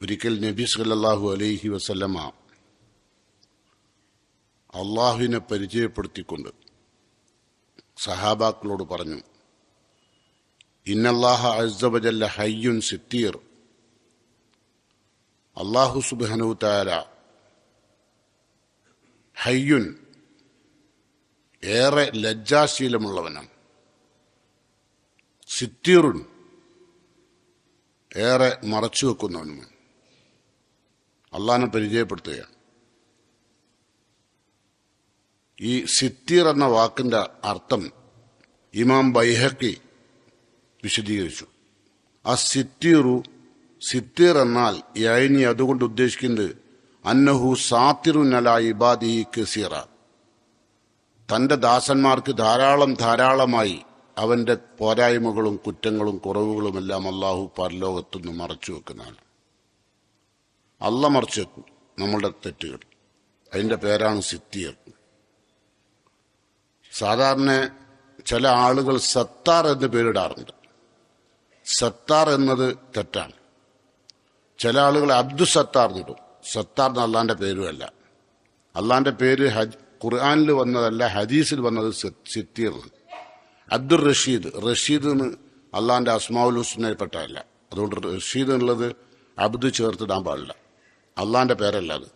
ഒരിക്കൽ നബി സല്ലല്ലാഹു അലൈഹി വസല്ലമ അള്ളാഹുവിനെ പരിചയപ്പെടുത്തിക്കൊണ്ട് സഹാബാക്കളോട് പറഞ്ഞു, ഇന്നല്ലാഹ അസ്സ വജല്ല ഹയ്യുൻ സിത്തീർ. അള്ളാഹു സുബ്ഹാനഹു തആല ഹയ്യുൻ, ഏറെ ലജ്ജാശീലമുള്ളവനാണ്. സിത്തീറുൻ, ഏറെ മറച്ചു വെക്കുന്നവനുമാണ്. അള്ളാഹിനെ പരിചയപ്പെടുത്തുകയാണ്. ഈ സിത്തീർ എന്ന വാക്കിന്റെ അർത്ഥം ഇമാം ബൈഹഖി വിശദീകരിച്ചു. ആ സിത്തീർ എന്നാൽ യഅനി, അതുകൊണ്ട് ഉദ്ദേശിക്കുന്നത് അന്നഹു സാത്തിറുൻ അലാ ഇബാദിഹി കസീറ, തന്റെ ദാസന്മാർക്ക് ധാരാളമായി അവന്റെ പോരായ്മകളും കുറ്റങ്ങളും കുറവുകളുമെല്ലാം അള്ളാഹു പരലോകത്തുനിന്ന് മറച്ചു വെക്കുന്നതാണ്. അള്ളാഹ് മറച്ചു വെക്കും നമ്മളുടെ തെറ്റുകൾ. അതിന്റെ പേരാണ് സിത്തീർ. സാധാരണ ചില ആളുകൾ സത്താർ എന്ന് പേരിടാറുണ്ട്. സത്താർ എന്നത് തെറ്റാണ്. ചില ആളുകൾ അബ്ദു സത്താർ എന്നിടും. സത്താർ എന്ന അള്ളാന്റെ പേരുമല്ല. അള്ളാന്റെ പേര് ഖുർആനിൽ വന്നതല്ല, ഹദീസിൽ വന്നത് സിത്തീർ. അബ്ദുർ റഷീദ് എന്ന് അള്ളാന്റെ അസ്മാഉൽ ഹുസ്നയിൽപ്പെട്ടതല്ല. അതുകൊണ്ട് റഷീദ് എന്നുള്ളത് അബ്ദു ചേർത്തിടാൻ പാടില്ല. അള്ളാന്റെ പേരല്ല അത്.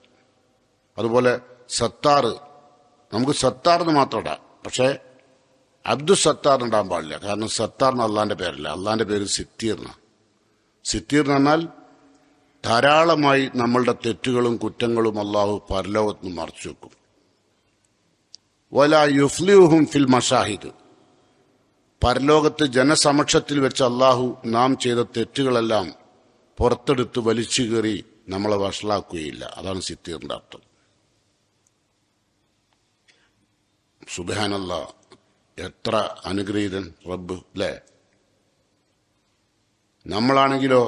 അതുപോലെ സത്താർ, നമുക്ക് സത്താർ എന്ന് മാത്രം ഇടാം, പക്ഷേ അബ്ദു സത്താർ ഇടാൻ പാടില്ല. കാരണം സത്താറിന് അള്ളാന്റെ പേരല്ല. അള്ളാന്റെ പേര് സിത്തീർന്നാണ്. സിത്തീർ എന്ന് പറഞ്ഞാൽ ധാരാളമായി നമ്മളുടെ തെറ്റുകളും കുറ്റങ്ങളും അള്ളാഹു പരലോകത്ത് മറച്ചു വെക്കും. വലാ യുഫ്ലിഹും ഫിൽ മഷാഹിദ്, പരലോകത്ത് ജനസമക്ഷത്തിൽ വെച്ച് അള്ളാഹു നാം ചെയ്ത തെറ്റുകളെല്ലാം പുറത്തെടുത്ത് വലിച്ചു കയറി നമ്മളെ വഷളാക്കുകയില്ല. അതാണ് സിത്തീറിന്റെ അർത്ഥം. സുബ്ഹാനല്ലാഹ്, എത്ര അനുഗ്രഹീതൻ റബ്ബ് അല്ലേ. നമ്മളാണെങ്കിലോ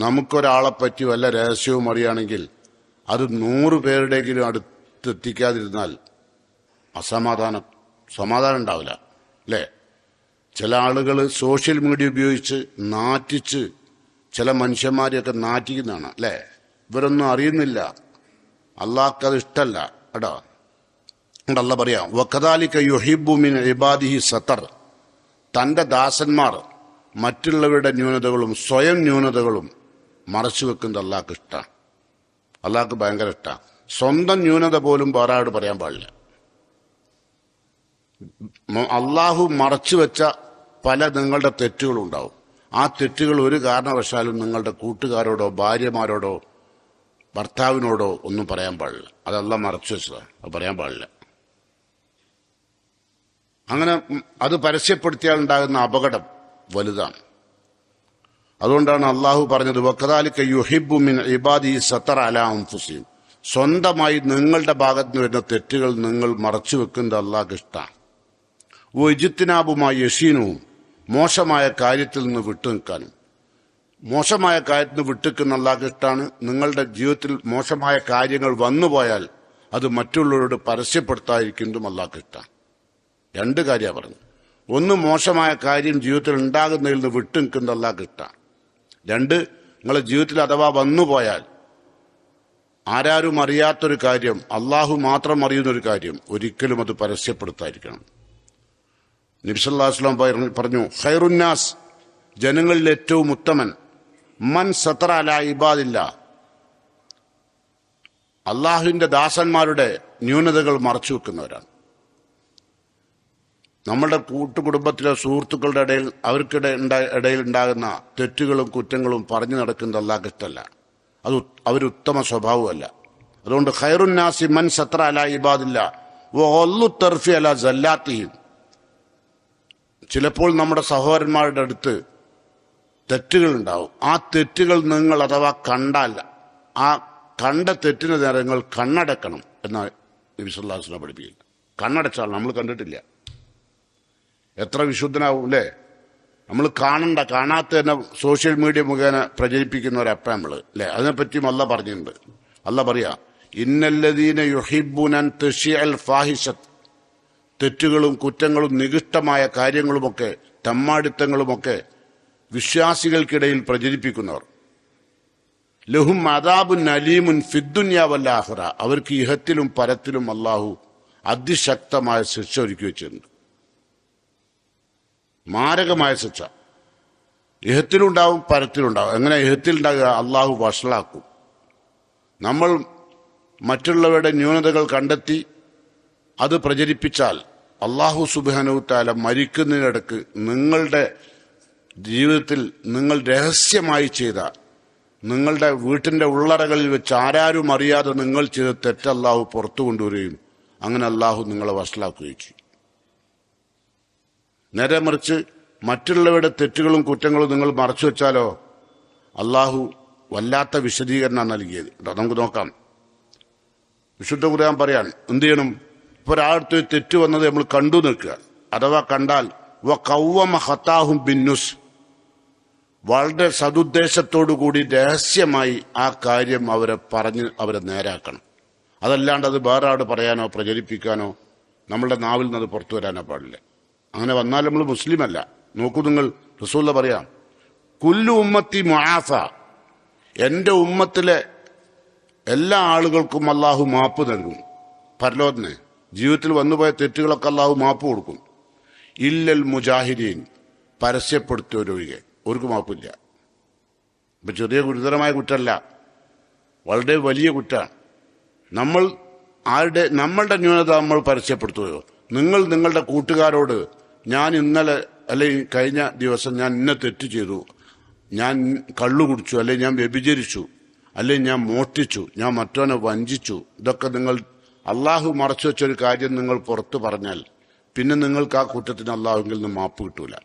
നമുക്കൊരാളെപ്പറ്റി വല്ല രഹസ്യവും അറിയുകയാണെങ്കിൽ അത് 100 പേരുടെയെങ്കിലും അടുത്തെത്തിക്കാതിരുന്നാൽ സമാധാനം ഉണ്ടാവില്ല അല്ലേ. ചില ആളുകൾ സോഷ്യൽ മീഡിയ ഉപയോഗിച്ച് നാറ്റിച്ച് ചില മനുഷ്യന്മാരെയൊക്കെ നാറ്റിക്കുന്നതാണ് അല്ലേ. ഇവരൊന്നും അറിയുന്നില്ല. അള്ളാഹ്ക്ക് അത് ഇഷ്ടമല്ല കേട്ടോ. അള്ളാഹ് പറയാം, വകദാലിക യുഹിബ്ബു മിൻ ഇബാദിഹി സതർ, തന്റെ ദാസന്മാർ മറ്റുള്ളവരുടെ ന്യൂനതകളും സ്വയം ന്യൂനതകളും മറച്ചു വെക്കുന്നത് അള്ളാഹ്ക്ക് ഇഷ്ടമാണ്. അള്ളാഹ്ക്ക് ഭയങ്കര ഇഷ്ടമാണ്. സ്വന്തം ന്യൂനത പോലും വേറാട് പറയാൻ പാടില്ല. അള്ളാഹു മറച്ചു വെച്ച പല നിങ്ങളുടെ തെറ്റുകളുണ്ടാവും. ആ തെറ്റുകൾ ഒരു കാരണവശാലും നിങ്ങളുടെ കൂട്ടുകാരോടോ ഭാര്യമാരോടോ ഭർത്താവിനോടോ ഒന്നും പറയാൻ പാടില്ല. അത് അള്ളാഹ് മറച്ചു വെച്ചതാണ്, അത് പറയാൻ പാടില്ല. അങ്ങനെ അത് പരസ്യപ്പെടുത്തിയാൽ ഉണ്ടാകുന്ന അപകടം വലുതാണ്. അതുകൊണ്ടാണ് അള്ളാഹു പറഞ്ഞത്, വകദാലിക യുഹിബ്ബു മിൻ ഇബാദിഹി സതറ അലാ അൻഫുസിഹിം, സ്വന്തമായി നിങ്ങളുടെ ഭാഗത്ത് നിന്ന് വരുന്ന തെറ്റുകൾ നിങ്ങൾ മറച്ചു വെക്കുന്നത് അള്ളാഹ്ക്ക് ഇഷ്ടമാണ്. വഇജ്തിനാബുമായി യശീനുവും, മോശമായ കാര്യത്തിൽ നിന്ന് വിട്ടുനിൽക്കാനും. മോശമായ കാര്യത്തിൽ നിന്ന് വിട്ടുനിൽക്കുന്ന അള്ളാഹ്ക്ക് ഇഷ്ടമാണ്. നിങ്ങളുടെ ജീവിതത്തിൽ മോശമായ കാര്യങ്ങൾ വന്നുപോയാൽ അത് മറ്റുള്ളവരോട് പരസ്യപ്പെടുത്താതിരിക്കുന്നതും അള്ളാഹ്ക്ക് ഇഷ്ടമാണ്. 2 കാര്യമാണ് പറഞ്ഞത്. ഒന്ന്, മോശമായ കാര്യം ജീവിതത്തിൽ ഉണ്ടാകുന്നതിൽ നിന്ന് വിട്ടുനിൽക്കുന്നത് അള്ളാഹ്ക്ക് ഇഷ്ടമാണ്. 2, നിങ്ങളുടെ ജീവിതത്തിൽ അഥവാ വന്നുപോയാൽ ആരാരും അറിയാത്തൊരു കാര്യം, അള്ളാഹു മാത്രം അറിയുന്നൊരു കാര്യം, ഒരിക്കലും അത് പരസ്യപ്പെടുത്താതിരിക്കണം. നബി സല്ലല്ലാഹു അലൈഹി വസല്ലം പറഞ്ഞു, ഖൈറുന്നാസ്, ജനങ്ങളിൽ ഏറ്റവും ഉത്തമൻ, മൻ സതറ അലാ ഇബാദില്ലാ, അള്ളാഹുവിന്റെ ദാസന്മാരുടെ ന്യൂനതകൾ മറച്ചു വെക്കുന്നവരാണ്. നമ്മുടെ കൂട്ടുകുടുംബത്തിലെ സുഹൃത്തുക്കളുടെ ഇടയിൽ ഇടയിൽ ഉണ്ടാകുന്ന തെറ്റുകളും കുറ്റങ്ങളും പറഞ്ഞു നടക്കുന്നത് അള്ളാഹ്ക്ക് ഇഷ്ടമല്ല. അത് അവരുത്തമ സ്വഭാവമല്ല. അതുകൊണ്ട് ഖൈറുന്നാസി മൻ സതറ അലാ ഇബാദില്ലാ വഗല്ലു തർഫി അലാ സല്ലാത്തിഹിം, ചിലപ്പോൾ നമ്മുടെ സഹോദരന്മാരുടെ അടുത്ത് തെറ്റുകൾ ഉണ്ടാവും. ആ തെറ്റുകൾ നിങ്ങൾ അഥവാ കണ്ടാൽ ആ കണ്ട തെറ്റിന് നേരെ നിങ്ങൾ കണ്ണടക്കണം എന്നാണ് നബി സല്ലല്ലാഹു അലൈഹി വസല്ലം പഠിപ്പിക്കുന്നത്. കണ്ണടച്ചാൽ നമ്മൾ കണ്ടിട്ടില്ല. എത്ര വിശുദ്ധനാവും അല്ലേ. നമ്മൾ കാണാത്ത തന്നെ സോഷ്യൽ മീഡിയ മുഖേന പ്രചരിപ്പിക്കുന്നവരപ്പം നമ്മൾ അല്ലേ. അതിനെപ്പറ്റിയും അള്ളാഹ് പറഞ്ഞിട്ടുണ്ട്. അള്ളാഹ് പറയാ, ഇന്നല്ലദീന യുഹിബ്ബുന അൻ തശിഅൽ ഫാഹിഷത്ത്, തെറ്റുകളും കുറ്റങ്ങളും നികൃഷ്ടമായ കാര്യങ്ങളുമൊക്കെ തെമ്മാടിത്തങ്ങളുമൊക്കെ വിശ്വാസികൾക്കിടയിൽ പ്രചരിപ്പിക്കുന്നവർ. ലഹും അദാബുൻ അലീമുൻ ഫിദ്ദുനിയ വൽ ആഖിറ, അവർക്ക് ഇഹത്തിലും പരത്തിലും അല്ലാഹു അതിശക്തമായ ശിക്ഷ ഒരുക്കി വെച്ചിട്ടുണ്ട്. മാരകമായ ശിക്ഷ ഇഹത്തിലുണ്ടാവും പരത്തിലുണ്ടാവും. എങ്ങനെ ഇഹത്തിലുണ്ടാകുക? അള്ളാഹു വഷളാക്കും. നമ്മൾ മറ്റുള്ളവരുടെ ന്യൂനതകൾ കണ്ടെത്തി അത് പ്രചരിപ്പിച്ചാൽ അള്ളാഹു സുബ്ഹാനഹു തആല മരിക്കുന്നതിനിടക്ക് നിങ്ങളുടെ ജീവിതത്തിൽ നിങ്ങൾ രഹസ്യമായി ചെയ്ത, നിങ്ങളുടെ വീട്ടിന്റെ ഉള്ളറകളിൽ വെച്ച് ആരാരും അറിയാതെ നിങ്ങൾ ചെയ്ത തെറ്റ് അള്ളാഹു പുറത്തു കൊണ്ടുവരികയും അങ്ങനെ അള്ളാഹു നിങ്ങളെ വഷളാക്കുകയും ചെയ്യും. നേരെ മറിച്ച് മറ്റുള്ളവരുടെ തെറ്റുകളും കുറ്റങ്ങളും നിങ്ങൾ മറച്ചു വെച്ചാലോ അള്ളാഹു വല്ലാത്ത വിശദീകരണം നൽകിയത്. നമുക്ക് നോക്കാം. വിശുദ്ധ ഖുർആൻ പറയാൻ എന്ത് ചെയ്യണം? ഇപ്പൊ ഒരാളത്ത് തെറ്റ് വന്നത് നമ്മൾ കണ്ടു നിൽക്കുക, അഥവാ കണ്ടാൽ വഖവ്വമ ഖതാഹും ബിന്നുസ്, വളരെ സതുദ്ദേശത്തോടുകൂടി രഹസ്യമായി ആ കാര്യം അവരെ നേരാക്കണം. അതല്ലാണ്ട് അത് വേറെ ആട് പറയാനോ പ്രചരിപ്പിക്കാനോ നമ്മളുടെ നാവിൽ നിന്ന് അത് പുറത്തു വരാനോ പാടില്ല. അങ്ങനെ വന്നാൽ നമ്മൾ മുസ്ലിം അല്ല. നോക്കൂ, നിങ്ങൾ റസൂല പറയാം, കുല്ലു ഉമ്മത്തി മുആഫ, എന്റെ ഉമ്മത്തിലെ എല്ലാ ആളുകൾക്കും അള്ളാഹു മാപ്പ് നൽകും. പരലോകത്തിന് ജീവിതത്തിൽ വന്നുപോയ തെറ്റുകളൊക്കെ അള്ളാഹു മാപ്പ് കൊടുക്കും. ഇല്ലൽ മുജാഹിരീൻ, പരസ്യപ്പെടുത്തിയവരൊഴികെ അവർക്ക് മാപ്പില്ല. ഇപ്പൊ ചെറിയ ഗുരുതരമായ കുറ്റമല്ല, വളരെ വലിയ കുറ്റമാണ്. നമ്മളുടെ ന്യൂനത നമ്മൾ പരസ്യപ്പെടുത്തുകയോ, നിങ്ങൾ നിങ്ങളുടെ കൂട്ടുകാരോട് ഞാൻ ഇന്നലെ അല്ലെങ്കിൽ കഴിഞ്ഞ ദിവസം ഞാൻ ഇന്ന തെറ്റ് ചെയ്തു, ഞാൻ കള്ളു കുടിച്ചു, അല്ലെങ്കിൽ ഞാൻ വ്യഭിചരിച്ചു, അല്ലെങ്കിൽ ഞാൻ മോഷ്ടിച്ചു, ഞാൻ മറ്റവനെ വഞ്ചിച്ചു, ഇതൊക്കെ നിങ്ങൾ അള്ളാഹു മറച്ചു വെച്ചൊരു കാര്യം നിങ്ങൾ പുറത്തു പറഞ്ഞാൽ പിന്നെ നിങ്ങൾക്ക് ആ കുറ്റത്തിന് അള്ളാഹുവിൽ നിന്ന് മാപ്പ് കിട്ടൂല.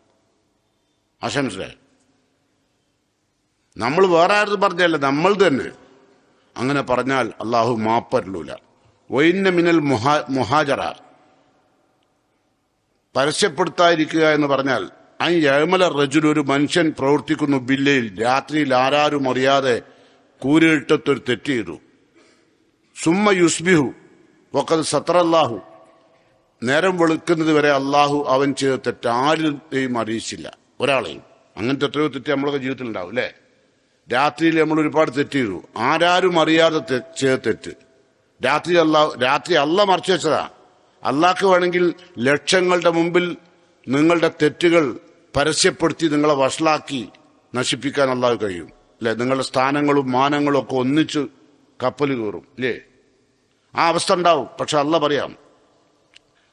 ആശംസേ, നമ്മൾ വേറെ ആരും പറഞ്ഞല്ല, നമ്മൾ തന്നെ അങ്ങനെ പറഞ്ഞാൽ അള്ളാഹു മാപ്പരലൂല. വൈന്ന മിനൽ മുഹാജറ, പരസ്യപ്പെടുത്താതിരിക്കുക എന്ന് പറഞ്ഞാൽ അൻ യഅമല റജുൽ, ഒരു മനുഷ്യൻ പ്രവർത്തിക്കുന്നു, ബില്ലയിൽ, രാത്രിയിൽ ആരാരും അറിയാതെ കൂരിട്ടത്തൊരു തെറ്റ് ചെയ്തു. സുമ്മ യുസ്ബിഹു വഖദ് സത്രല്ലാഹു, നേരം വെളുക്കുന്നത് വരെ അള്ളാഹു അവൻ ചെയ്ത തെറ്റ് ആരെയും അറിയിച്ചില്ല, ഒരാളെയും. അങ്ങനത്തെ എത്രയോ തെറ്റ് നമ്മളൊക്കെ ജീവിതത്തിൽ ഉണ്ടാവും അല്ലേ? രാത്രിയിൽ നമ്മൾ ഒരുപാട് തെറ്റ് ചെയ്തു, ആരാരും അറിയാതെ ചെയ്ത തെറ്റ്. രാത്രി അള്ളാഹ് മറച്ചു വെച്ചതാ. അള്ളാഹ്ക്ക് വേണമെങ്കിൽ ലക്ഷങ്ങളുടെ മുമ്പിൽ നിങ്ങളുടെ തെറ്റുകൾ പരസ്യപ്പെടുത്തി നിങ്ങളെ വഷളാക്കി നശിപ്പിക്കാൻ അള്ളാഹു കഴിയും അല്ലെ? നിങ്ങളുടെ സ്ഥാനങ്ങളും മാനങ്ങളും ഒക്കെ ഒന്നിച്ച് കപ്പൽ കയറും അല്ലേ? ആ അവസ്ഥ ഉണ്ടാവും. പക്ഷെ അള്ളാഹ് പറയാം,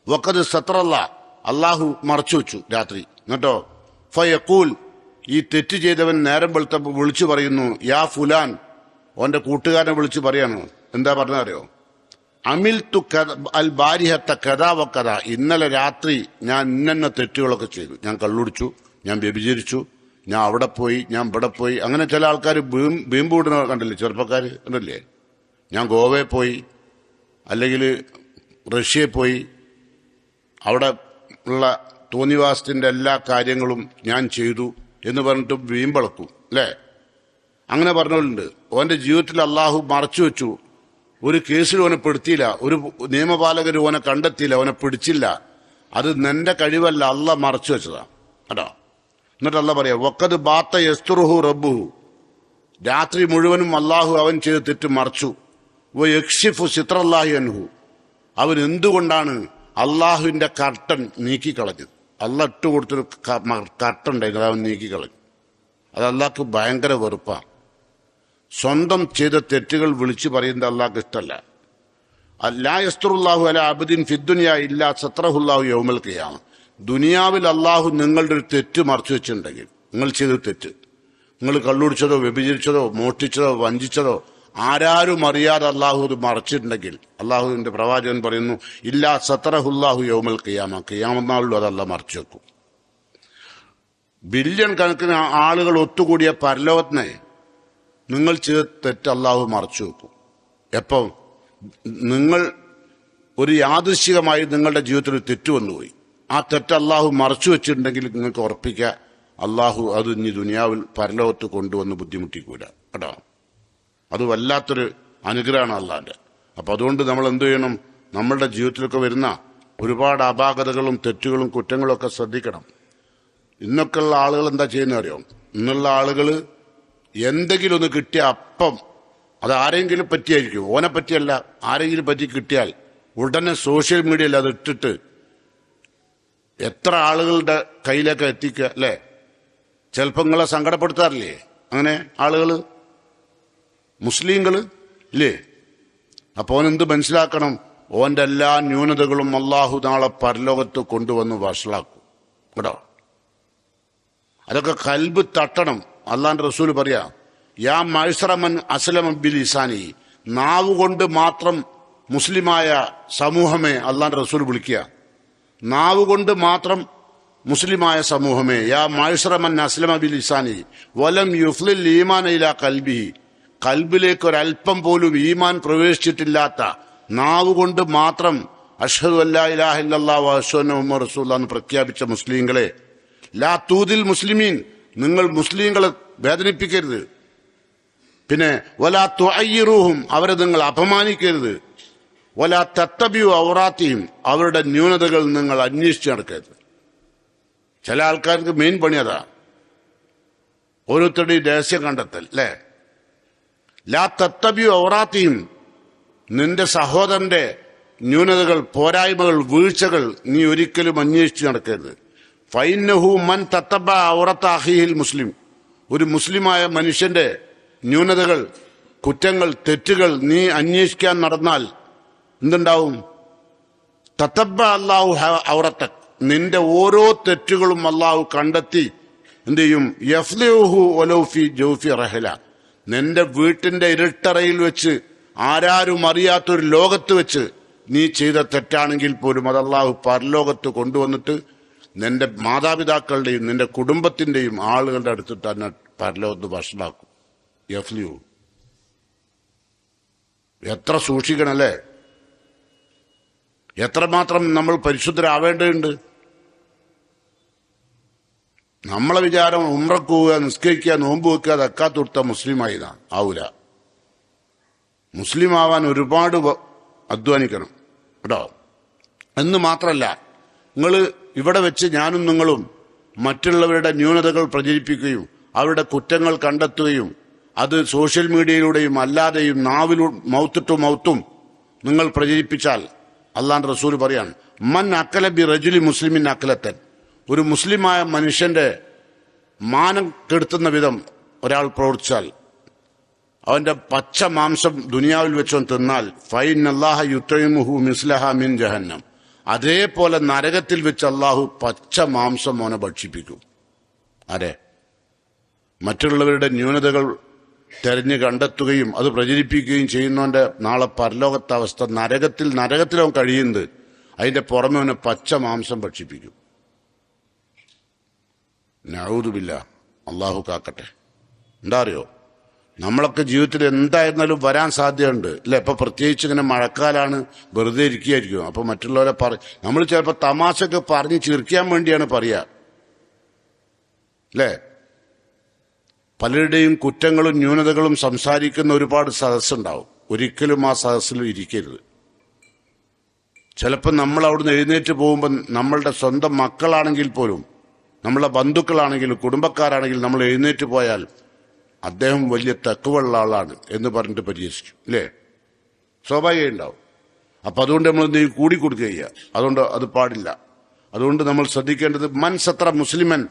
വഖദ് സത്രല്ല, അള്ളാഹു മറച്ചു വെച്ചു രാത്രി. എന്നിട്ടോ ഫയഖൂൽ, ഈ തെറ്റ് ചെയ്തവൻ നേരം വെളുത്തപ്പോൾ വിളിച്ചു പറയുന്നു, യാ ഫുലാൻ, ഓന്റെ കൂട്ടുകാരനെ വിളിച്ചു പറയാണ്. എന്താ പറഞ്ഞറിയോ? അമിൽ തു അൽ ബാരിഹത്ത കഥാ വക്കഥ, ഇന്നലെ രാത്രി ഞാൻ ഇന്ന തെറ്റുകളൊക്കെ ചെയ്തു. ഞാൻ കള്ളുടിച്ചു, ഞാൻ വ്യഭിചരിച്ചു, ഞാൻ അവിടെ പോയി, ഞാൻ ഇവിടെ പോയി. അങ്ങനെ ചില ആൾക്കാർ വീമ്പൂടുന്ന കണ്ടില്ലേ, ചെറുപ്പക്കാർ കണ്ടില്ലേ? ഞാൻ ഗോവയിൽ പോയി, അല്ലെങ്കിൽ റഷ്യയിൽ പോയി, അവിടെ ഉള്ള തോന്നിവാസത്തിന്റെ എല്ലാ കാര്യങ്ങളും ഞാൻ ചെയ്തു എന്ന് പറഞ്ഞിട്ട് വീമ്പളക്കും അല്ലേ? അങ്ങനെ പറഞ്ഞവരുണ്ട്. ഓന്റെ ജീവിതത്തിൽ അള്ളാഹു മറച്ചു വെച്ചു. ഒരു കേസിൽ ഓനെ പെടുത്തിയില്ല, ഒരു നിയമപാലകർ ഓനെ കണ്ടെത്തിയില്ല, ഓനെ പിടിച്ചില്ല. അത് നിന്റെ കഴിവല്ല, അള്ളാഹ് മറച്ചു വെച്ചതാ കേട്ടോ. എന്നിട്ട് അള്ളാഹ് പറയാ, വഖദ് ബാത്ത യസ്തുറുഹു റബ്ബുഹു, രാത്രി മുഴുവനും അള്ളാഹു അവൻ ചെയ്ത് തെറ്റ് മറച്ചു. യക്ഷിഫു സിത്രല്ലാഹി അൻഹു, അവൻ എന്തുകൊണ്ടാണ് അള്ളാഹുവിന്റെ കർട്ടൻ നീക്കിക്കളഞ്ഞത്? അള്ളാഹ് ഇട്ട് കൊടുത്തൊരു കർട്ടൻ ഉണ്ടായിരുന്നു, അത് അവൻ നീക്കിക്കളഞ്ഞു. അത് അള്ളാഹ്ക്ക് ഭയങ്കര വെറുപ്പാണ്. സ്വന്തം ചെയ്ത തെറ്റുകൾ വിളിച്ചു പറയുന്നത് അള്ളാഹ്ക്ക് ഇഷ്ടമല്ല. ലാ യസ്തുറുല്ലാഹു അലാ അബ്ദിൻ ഫിദ്ദുനിയ ഇല്ലാ സത്രഹുല്ലാഹു യൗമൽ ഖിയാമ, ദുനിയാവിൽ അള്ളാഹു നിങ്ങളുടെ ഒരു തെറ്റ് മറച്ചു വെച്ചിട്ടുണ്ടെങ്കിൽ, നിങ്ങൾ ചെയ്ത തെറ്റ്, നിങ്ങൾ കള്ളുടിച്ചതോ വ്യഭിചരിച്ചതോ മോഷ്ടിച്ചതോ വഞ്ചിച്ചതോ ആരാരും അറിയാതെ അള്ളാഹു ഇത് മറച്ചിട്ടുണ്ടെങ്കിൽ, അള്ളാഹുവിന്റെ പ്രവാചകൻ പറയുന്നു, ഇല്ലാ സത്രഹുല്ലാഹു യൗമൽ ഖിയാമ, ഖിയാമത്ത് അത് അള്ളാഹ് മറച്ചു വെക്കും. ബില്യൺ കണക്കിന് ആളുകൾ ഒത്തുകൂടിയ പരലോകത്തിനെ നിങ്ങൾ ചെയ്ത തെറ്റ് അള്ളാഹു മറച്ചു വെക്കും. എപ്പം നിങ്ങൾ ഒരു യാദൃശ്ചികമായി നിങ്ങളുടെ ജീവിതത്തിൽ തെറ്റ് വന്നുപോയി, ആ തെറ്റ് അള്ളാഹു മറച്ചു വെച്ചിട്ടുണ്ടെങ്കിൽ നിങ്ങൾക്ക് ഉറപ്പിക്കുക, അള്ളാഹു അത് ഇനി ദുനിയാവിൽ പരലോകത്ത് കൊണ്ടുവന്ന് ബുദ്ധിമുട്ടിക്കൂല കേട്ടോ. അത് വല്ലാത്തൊരു അനുഗ്രഹമാണ് അള്ളാന്റെ. അപ്പൊ അതുകൊണ്ട് നമ്മൾ എന്ത് ചെയ്യണം? നമ്മളുടെ ജീവിതത്തിലൊക്കെ വരുന്ന ഒരുപാട് അപാകതകളും തെറ്റുകളും കുറ്റങ്ങളും ഒക്കെ ശ്രദ്ധിക്കണം. ഇന്നൊക്കെയുള്ള ആളുകൾ എന്താ ചെയ്യുന്ന അറിയോ? ഇന്നുള്ള ആളുകൾ എന്തെങ്കിലും ഒന്ന് കിട്ടിയ അപ്പം അത് ആരെങ്കിലും പറ്റിയായിരിക്കും, ഓനെ പറ്റിയല്ല, ആരെങ്കിലും പറ്റി കിട്ടിയാൽ ഉടനെ സോഷ്യൽ മീഡിയയിൽ അത് ഇട്ടിട്ട് എത്ര ആളുകളുടെ കയ്യിലേക്ക് എത്തിക്കുക അല്ലേ? ചിലപ്പോൾ നിങ്ങളെ സങ്കടപ്പെടുത്താറില്ലേ അങ്ങനെ ആളുകൾ, മുസ്ലിങ്ങൾ ഇല്ലേ? അപ്പൊ ഓനെന്ത് മനസ്സിലാക്കണം? ഓന്റെ എല്ലാ ന്യൂനതകളും അള്ളാഹു നാളെ പരലോകത്ത് കൊണ്ടുവന്ന് വഷളാക്കും കേട്ടോ. അതൊക്കെ കൽബ് തട്ടണം. അള്ളാന്റെ റസൂൽ പറയാ, യാ മൈസറമൻ അസ്ലമ ബിൽ ഇസാനി, നാവ് കൊണ്ട് മാത്രം മുസ്ലിമായ സമൂഹമേ അള്ളാന്റെ റസൂൽ വിളിക്കുക. നാവ് കൊണ്ട് മാത്രം മുസ്ലിമായ സമൂഹമേ, യാ മൈസറമൻ അസ്ലമ ബിൽ ഇസാനി വലം യുഫ്ലിൽ ഈമാൻ ഇലാ കൽബിഹി, കൽബിലേക്ക് ഒരൽപ്പം പോലും ഈമാൻ പ്രവേശിച്ചിട്ടില്ലാത്ത നാവ് കൊണ്ട് മാത്രം അഷ്ഹദു അല്ലാ ഇലാഹ ഇല്ലല്ലാഹു വ അഷ്ഹദു അന്ന മുഹമ്മദൻ റസൂലുള്ളാഹി എന്ന് പ്രഖ്യാപിച്ച മുസ്ലിങ്ങളെ, ലാ തൂദിൽ മുസ്ലിമീൻ, നിങ്ങൾ മുസ്ലിങ്ങളെ വേദനിപ്പിക്കരുത്. പിന്നെ വലാ തുഅയ്യിറൂഹും, അവരെ നിങ്ങൾ അപമാനിക്കരുത്. വലാ തത്തബിയു ഔറാത്തിഹിം, അവരുടെ ന്യൂനതകൾ നിങ്ങൾ അന്വേഷിച്ച് നടക്കരുത്. ചില ആൾക്കാർക്ക് മെയിൻ പണി അതാ, ഓരോരുത്തരുടെയും രഹസ്യം കണ്ടെത്തൽ അല്ലേ? ലാ തത്തബിയു ഔറാത്തിഹിം, നിന്റെ സഹോദരന്റെ ന്യൂനതകൾ, പോരായ്മകൾ, വീഴ്ചകൾ നീ ഒരിക്കലും അന്വേഷിച്ച് നടക്കരുത്. ഫൈന്നഹു മൻ തത്തബ ഔറത്ത അഖീഹിൽ മുസ്ലിം, ഒരു മുസ്ലിമായ മനുഷ്യന്റെ ന്യൂനതകൾ, കുറ്റങ്ങൾ, തെറ്റുകൾ നീ അന്വേഷിക്കാൻ നടന്നാൽ എന്തുണ്ടാവും? തത്തബ അല്ലാഹു ഔറത്തക്, നിന്റെ ഓരോ തെറ്റുകളും അല്ലാഹു കണ്ടെത്തി എന്ത് ചെയ്യും? യഫ്ലിഹു വലൗ ഫി ജൗഫി റഹല, നിന്റെ വീട്ടിന്റെ ഇരുട്ടറയിൽ വെച്ച് ആരാരും അറിയാത്തൊരു ലോകത്ത് വെച്ച് നീ ചെയ്ത തെറ്റാണെങ്കിൽ പോലും അത് അല്ലാഹു പരലോകത്ത് കൊണ്ടുവന്നിട്ട് നിന്റെ മാതാപിതാക്കളുടെയും നിന്റെ കുടുംബത്തിന്റെയും ആളുകളുടെ അടുത്തിട്ട് തന്നെ പരലോകത്ത് വഷളാക്കും. യഫ്ലിഹു, എത്ര സൂക്ഷിക്കണല്ലേ? എത്രമാത്രം നമ്മൾ പരിശുദ്ധരാവേണ്ടതുണ്ട്. നമ്മളെ വിചാരം ഉംറക്ക് പോവുക, നിസ്കരിക്കുക, നോമ്പ് വെക്കുക, ദക്കാത്ത് കൊടുത്ത മുസ്ലിമായി ആവൂല. മുസ്ലിം ആവാൻ ഒരുപാട് അധ്വാനിക്കണം കേട്ടോ. എന്ന് മാത്രമല്ല, നിങ്ങൾ ഇവിടെ വെച്ച് ഞാനും നിങ്ങളും മറ്റുള്ളവരുടെ ന്യൂനതകൾ പ്രചരിപ്പിക്കുകയും അവരുടെ കുറ്റങ്ങൾ കണ്ടെത്തുകയും അത് സോഷ്യൽ മീഡിയയിലൂടെയും അല്ലാതെയും മൗത്ത് ടു മൗത്തും നിങ്ങൾ പ്രചരിപ്പിച്ചാൽ അള്ളാന്റെ റസൂൽ പറയാണ്, മൻ അക്കല ബി റജുലി മുസ്ലിമിൻ അക്കലത്തൻ, ഒരു മുസ്ലിമായ മനുഷ്യന്റെ മാനം കെടുത്തുന്ന വിധം ഒരാൾ പ്രവർത്തിച്ചാൽ, അവന്റെ പച്ച മാംസം ദുനിയാവിൽ വെച്ചോൻ തിന്നാൽ, ഫൈനല്ലാഹ യുത്ഇമുഹു മിസ്ലഹ മിൻ ജഹന്നം, അതേപോലെ നരകത്തിൽ വെച്ച് അള്ളാഹു പച്ച മാംസം അവനെ ഭക്ഷിപ്പിക്കും. അതെ, മറ്റുള്ളവരുടെ ന്യൂനതകൾ തെരഞ്ഞു കണ്ടെത്തുകയും അത് പ്രചരിപ്പിക്കുകയും ചെയ്യുന്നവന്റെ നാളെ പരലോകത്തെ അവസ്ഥ, നരകത്തിലവൻ കഴിയുന്നത്, അതിന്റെ പുറമെ അവനെ പച്ച മാംസം ഭക്ഷിപ്പിക്കും. നഊദു ബില്ലാ, അള്ളാഹു കാക്കട്ടെ. എന്താ അറിയോ, നമ്മളൊക്കെ ജീവിതത്തിൽ എന്തായിരുന്നാലും വരാൻ സാധ്യതയുണ്ട് അല്ലെ? ഇപ്പൊ പ്രത്യേകിച്ച് ഇങ്ങനെ മഴക്കാലാണ്, വെറുതെ ഇരിക്കുകയായിരിക്കും. അപ്പൊ മറ്റുള്ളവരെ നമ്മൾ ചിലപ്പോൾ തമാശക്ക് പറഞ്ഞ് ചിരിക്കാൻ വേണ്ടിയാണ് പറയുക അല്ലേ? പലരുടെയും കുറ്റങ്ങളും ന്യൂനതകളും സംസാരിക്കുന്ന ഒരുപാട് സദസ്സുണ്ടാവും. ഒരിക്കലും ആ സദസ്സിൽ ഇരിക്കരുത്. ചിലപ്പോൾ നമ്മൾ അവിടുന്ന് എഴുന്നേറ്റ് പോകുമ്പോൾ നമ്മളുടെ സ്വന്തം മക്കളാണെങ്കിൽ പോലും, നമ്മളെ ബന്ധുക്കളാണെങ്കിലും കുടുംബക്കാരാണെങ്കിലും നമ്മൾ എഴുന്നേറ്റ് പോയാൽ അദ്ദേഹം വലിയ തക്കുവള്ള ആളാണ് എന്ന് പറഞ്ഞിട്ട് പരിഹസിക്കും അല്ലേ? സ്വാഭാവികം ഉണ്ടാവും. അപ്പൊ അതുകൊണ്ട് നമ്മൾ എന്തെങ്കിലും കൂടിക്കൊടുക്കുക ചെയ്യുക. അതുകൊണ്ട് അത് പാടില്ല. അതുകൊണ്ട് നമ്മൾ ശ്രദ്ധിക്കേണ്ടത്, മൻ സത്ര മുസ്ലിമൻ,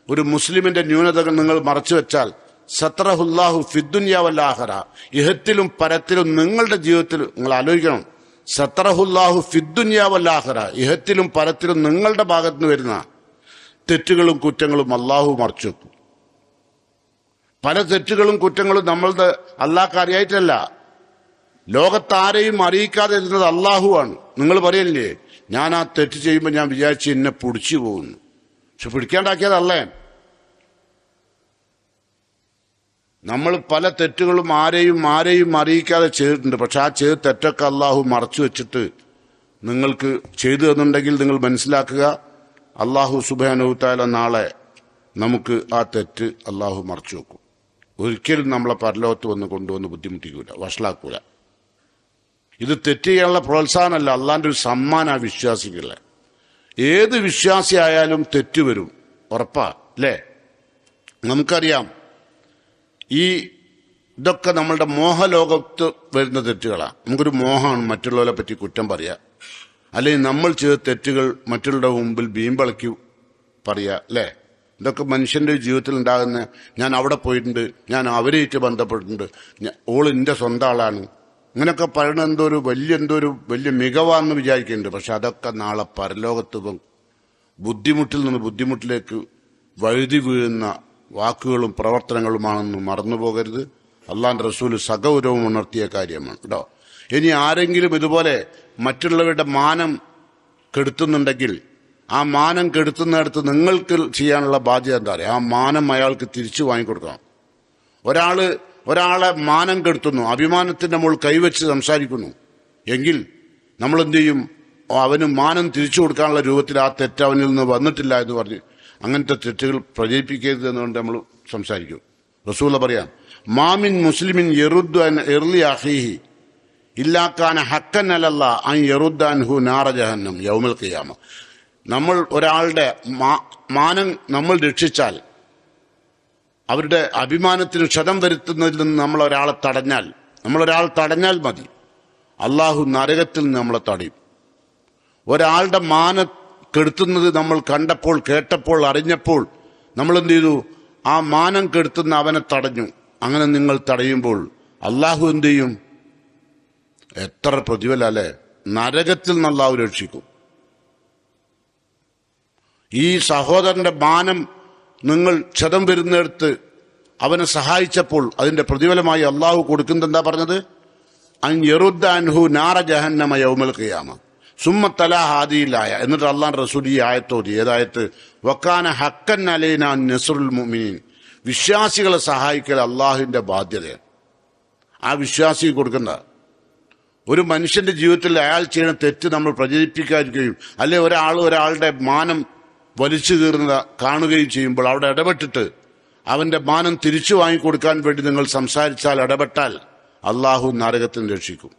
ഒരു മുസ്ലിമിന്റെ ന്യൂനതകൾ നിങ്ങൾ മറച്ചു വെച്ചാൽ, സത്രഹുല്ലാഹു ഫിദ്ദുനിയ വൽ ആഖിറ, ഇഹത്തിലും പരത്തിലും നിങ്ങളുടെ ജീവിതത്തിൽ നിങ്ങൾ ആലോചിക്കണം. സത്രഹുല്ലാഹു ഫിദ്ദുനിയ വൽ ആഖിറ, ഇഹത്തിലും പരത്തിലും നിങ്ങളുടെ ഭാഗത്ത് നിന്ന് വരുന്ന തെറ്റുകളും കുറ്റങ്ങളും അള്ളാഹു മറച്ചു വെക്കും. പല തെറ്റുകളും കുറ്റങ്ങളും നമ്മളുടെ അള്ളാഹ്ക്ക് അറിയായിട്ടല്ല, ലോകത്താരെയും അറിയിക്കാതെ ഇരുന്നത് അള്ളാഹുവാണ്. നിങ്ങൾ പറയല്ലേ, ഞാൻ ആ തെറ്റ് ചെയ്യുമ്പോൾ ഞാൻ വിചാരിച്ച് എന്നെ പിടിച്ചു പോകുന്നു, പക്ഷെ പിടിക്കാണ്ടാക്കിയതല്ലേ. നമ്മൾ പല തെറ്റുകളും ആരെയും അറിയിക്കാതെ ചെയ്തിട്ടുണ്ട്. പക്ഷെ ആ ചെയ്ത തെറ്റൊക്കെ അള്ളാഹു മറച്ചു വെച്ചിട്ട് നിങ്ങൾക്ക് ചെയ്തു തന്നിട്ടുണ്ടെങ്കിൽ നിങ്ങൾ മനസ്സിലാക്കുക, അള്ളാഹു സുബ്ഹാനഹു തആല നാളെ നമുക്ക് ആ തെറ്റ് അള്ളാഹു മറച്ചു വെക്കും. ഒരിക്കലും നമ്മളെ പരലോകത്ത് കൊണ്ടുവന്ന് ബുദ്ധിമുട്ടിക്കൂല, വഷളാക്കൂല. ഇത് തെറ്റ് ചെയ്യാനുള്ള പ്രോത്സാഹനമല്ല, അള്ളാന്റെ ഒരു സമ്മാന വിശ്വാസികള. ഏത് വിശ്വാസിയായാലും തെറ്റ് വരും, ഉറപ്പാ അല്ലേ? നമുക്കറിയാം, ഈ ഇതൊക്കെ നമ്മളുടെ മോഹലോകത്ത് വരുന്ന തെറ്റുകളാണ്. നമുക്കൊരു മോഹമാണ് മറ്റുള്ളവരെ പറ്റി കുറ്റം പറയുക, അല്ലെങ്കിൽ നമ്മൾ ചെയ്ത തെറ്റുകൾ മറ്റുള്ളവരുടെ മുമ്പിൽ ബീമ്പളക്കി പറയുക, അല്ലേ? ഇതൊക്കെ മനുഷ്യന്റെ ജീവിതത്തിൽ ഉണ്ടാകുന്ന, ഞാൻ അവിടെ പോയിട്ടുണ്ട്, ഞാൻ അവരായിട്ട് ബന്ധപ്പെട്ടിട്ടുണ്ട്, ഓൾ എൻ്റെ സ്വന്തം ആളാണ്, ഇങ്ങനെയൊക്കെ പറയണ എന്തോ ഒരു വലിയ മികവാന്ന് വിചാരിക്കുന്നുണ്ട്. പക്ഷെ അതൊക്കെ നാളെ പരലോകത്ത് ബുദ്ധിമുട്ടിൽ നിന്ന് ബുദ്ധിമുട്ടിലേക്ക് വഴുതി വീഴുന്ന വാക്കുകളും പ്രവർത്തനങ്ങളുമാണെന്ന് മറന്നുപോകരുത്. അള്ളാന്റെ റസൂല് സഗൗരവം ഉണർത്തിയ കാര്യമാണ് കേട്ടോ. ഇനി ആരെങ്കിലും ഇതുപോലെ മറ്റുള്ളവരുടെ മാനം കെടുത്തുന്നുണ്ടെങ്കിൽ ആ മാനം കെടുത്തുന്നിടത്ത് നിങ്ങൾക്ക് ചെയ്യാനുള്ള ബാധ്യത എന്താ പറയുക? ആ മാനം അയാൾക്ക് തിരിച്ചു വാങ്ങിക്കൊടുക്കണം. ഒരാളെ മാനം കെടുത്തുന്നു, അഭിമാനത്തിന്റെ മുകളിൽ കൈവച്ച് സംസാരിക്കുന്നു എങ്കിൽ നമ്മൾ എന്ത് ചെയ്യും? അവന് മാനം തിരിച്ചു കൊടുക്കാനുള്ള രൂപത്തിൽ ആ തെറ്റ് അവനിൽ നിന്ന് വന്നിട്ടില്ല എന്ന് പറഞ്ഞ് അങ്ങനത്തെ തെറ്റുകൾ പ്രചരിപ്പിക്കരുത് എന്നുകൊണ്ട് നമ്മൾ സംസാരിക്കും. റസൂല പറയാം, മാമിൻ മുസ്ലിമിൻ യറുദ്ദു അൻ ഇർളി അഖീഹി ഇല്ലാക്കാന ഹക്കൻ അലല്ലാ അൻ യറുദ്ദൻഹു നാറ ജഹന്നം യൗമൽ ഖിയാമ. നമ്മൾ ഒരാളുടെ മാനം നമ്മൾ രക്ഷിച്ചാൽ, അവരുടെ അഭിമാനത്തിന് ക്ഷതം വരുത്തുന്നതിൽ നിന്ന് നമ്മളൊരാൾ തടഞ്ഞാൽ മതി, അള്ളാഹു നരകത്തിൽ നിന്ന് നമ്മളെ തടയും. ഒരാളുടെ മാനം കെടുത്തുന്നത് നമ്മൾ കണ്ടപ്പോൾ, കേട്ടപ്പോൾ, അറിഞ്ഞപ്പോൾ നമ്മൾ എന്ത് ചെയ്തു? ആ മാനം കെടുത്തുന്ന അവനെ തടഞ്ഞു. അങ്ങനെ നിങ്ങൾ തടയുമ്പോൾ അള്ളാഹു എന്ത് ചെയ്യും? എത്ര പ്രതിഫല അല്ലേ? നരകത്തിൽ നിന്ന് അള്ളാഹു രക്ഷിക്കും. ഈ സഹോദരന്റെ മാനം നിങ്ങൾ ക്ഷതം വരുന്നിടത്ത് അവനെ സഹായിച്ചപ്പോൾ അതിന്റെ പ്രതിഫലമായി അള്ളാഹു കൊടുക്കുന്നത് എന്താ പറഞ്ഞത്? അൻ യറുദ്ദ അൻഹു നാറ ജഹന്നമ യൗമൽ ഖിയാമ സുമ്മ തലാ ഹാദിയിലായ. എന്നിട്ട് അള്ളാഹു റസൂൽ ഈ ആയത്തോതി. ഏതായത്ത്? വക്കാന ഹക്കൻ അലൈനാ നസ്റുൽ മുഅ്മിനീൻ. വിശ്വാസികളെ സഹായിക്കൽ അള്ളാഹുവിന്റെ ബാധ്യതയാണ്. ആ വിശ്വാസിക്ക് കൊടുക്കുന്ന ഒരു മനുഷ്യന്റെ ജീവിതത്തിൽ അയാൾ ചെയ്യുന്ന തെറ്റ് നമ്മൾ പ്രചരിപ്പിക്കാതിരിക്കുകയും, അല്ലെ ഒരാളുടെ മാനം വലിച്ചു കീറുന്ന കാണുകയും ചെയ്യുമ്പോൾ അവിടെ ഇടപെട്ടിട്ട് അവന്റെ മാനം തിരിച്ചു വാങ്ങിക്കൊടുക്കാൻ വേണ്ടി നിങ്ങൾ സംസാരിച്ചാൽ, ഇടപെട്ടാൽ അള്ളാഹു നരകത്തിന് രക്ഷിക്കും.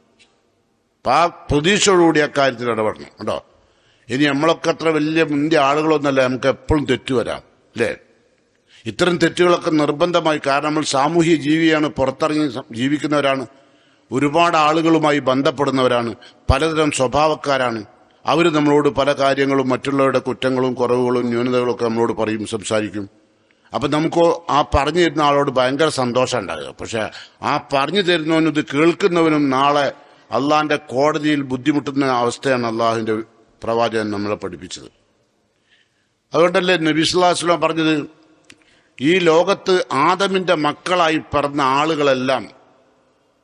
അപ്പൊ ആ പ്രതീക്ഷയോടുകൂടി അക്കാര്യത്തിൽ ഇടപെടണം കേട്ടോ. ഇനി നമ്മളൊക്കെ അത്ര വലിയ മുന്തിയ ആളുകളൊന്നല്ല, നമുക്ക് എപ്പോഴും തെറ്റു വരാം, അല്ലേ? ഇത്തരം തെറ്റുകളൊക്കെ നിർബന്ധമായി, കാരണം നമ്മൾ സാമൂഹ്യ ജീവിയാണ്, പുറത്തിറങ്ങി ജീവിക്കുന്നവരാണ്, ഒരുപാട് ആളുകളുമായി ബന്ധപ്പെടുന്നവരാണ്, പലതരം സ്വഭാവക്കാരാണ്. അവർ നമ്മളോട് പല കാര്യങ്ങളും, മറ്റുള്ളവരുടെ കുറ്റങ്ങളും കുറവുകളും ന്യൂനതകളും ഒക്കെ നമ്മളോട് പറയും, സംസാരിക്കും. അപ്പൊ നമുക്ക് ആ പറഞ്ഞു തരുന്ന ആളോട് ഭയങ്കര സന്തോഷം ഉണ്ടാകുക. പക്ഷെ ആ പറഞ്ഞു തരുന്നവനും ഇത് കേൾക്കുന്നവനും നാളെ അള്ളാഹിന്റെ കോടതിയിൽ ബുദ്ധിമുട്ടുന്ന അവസ്ഥയാണ് അള്ളാഹുവിന്റെ പ്രവാചകൻ നമ്മളെ പഠിപ്പിച്ചത്. അതുകൊണ്ടല്ലേ നബി സല്ലല്ലാഹു അലൈഹി വസല്ലം പറഞ്ഞത്, ഈ ലോകത്ത് ആദമിന്റെ മക്കളായി പിറന്ന ആളുകളെല്ലാം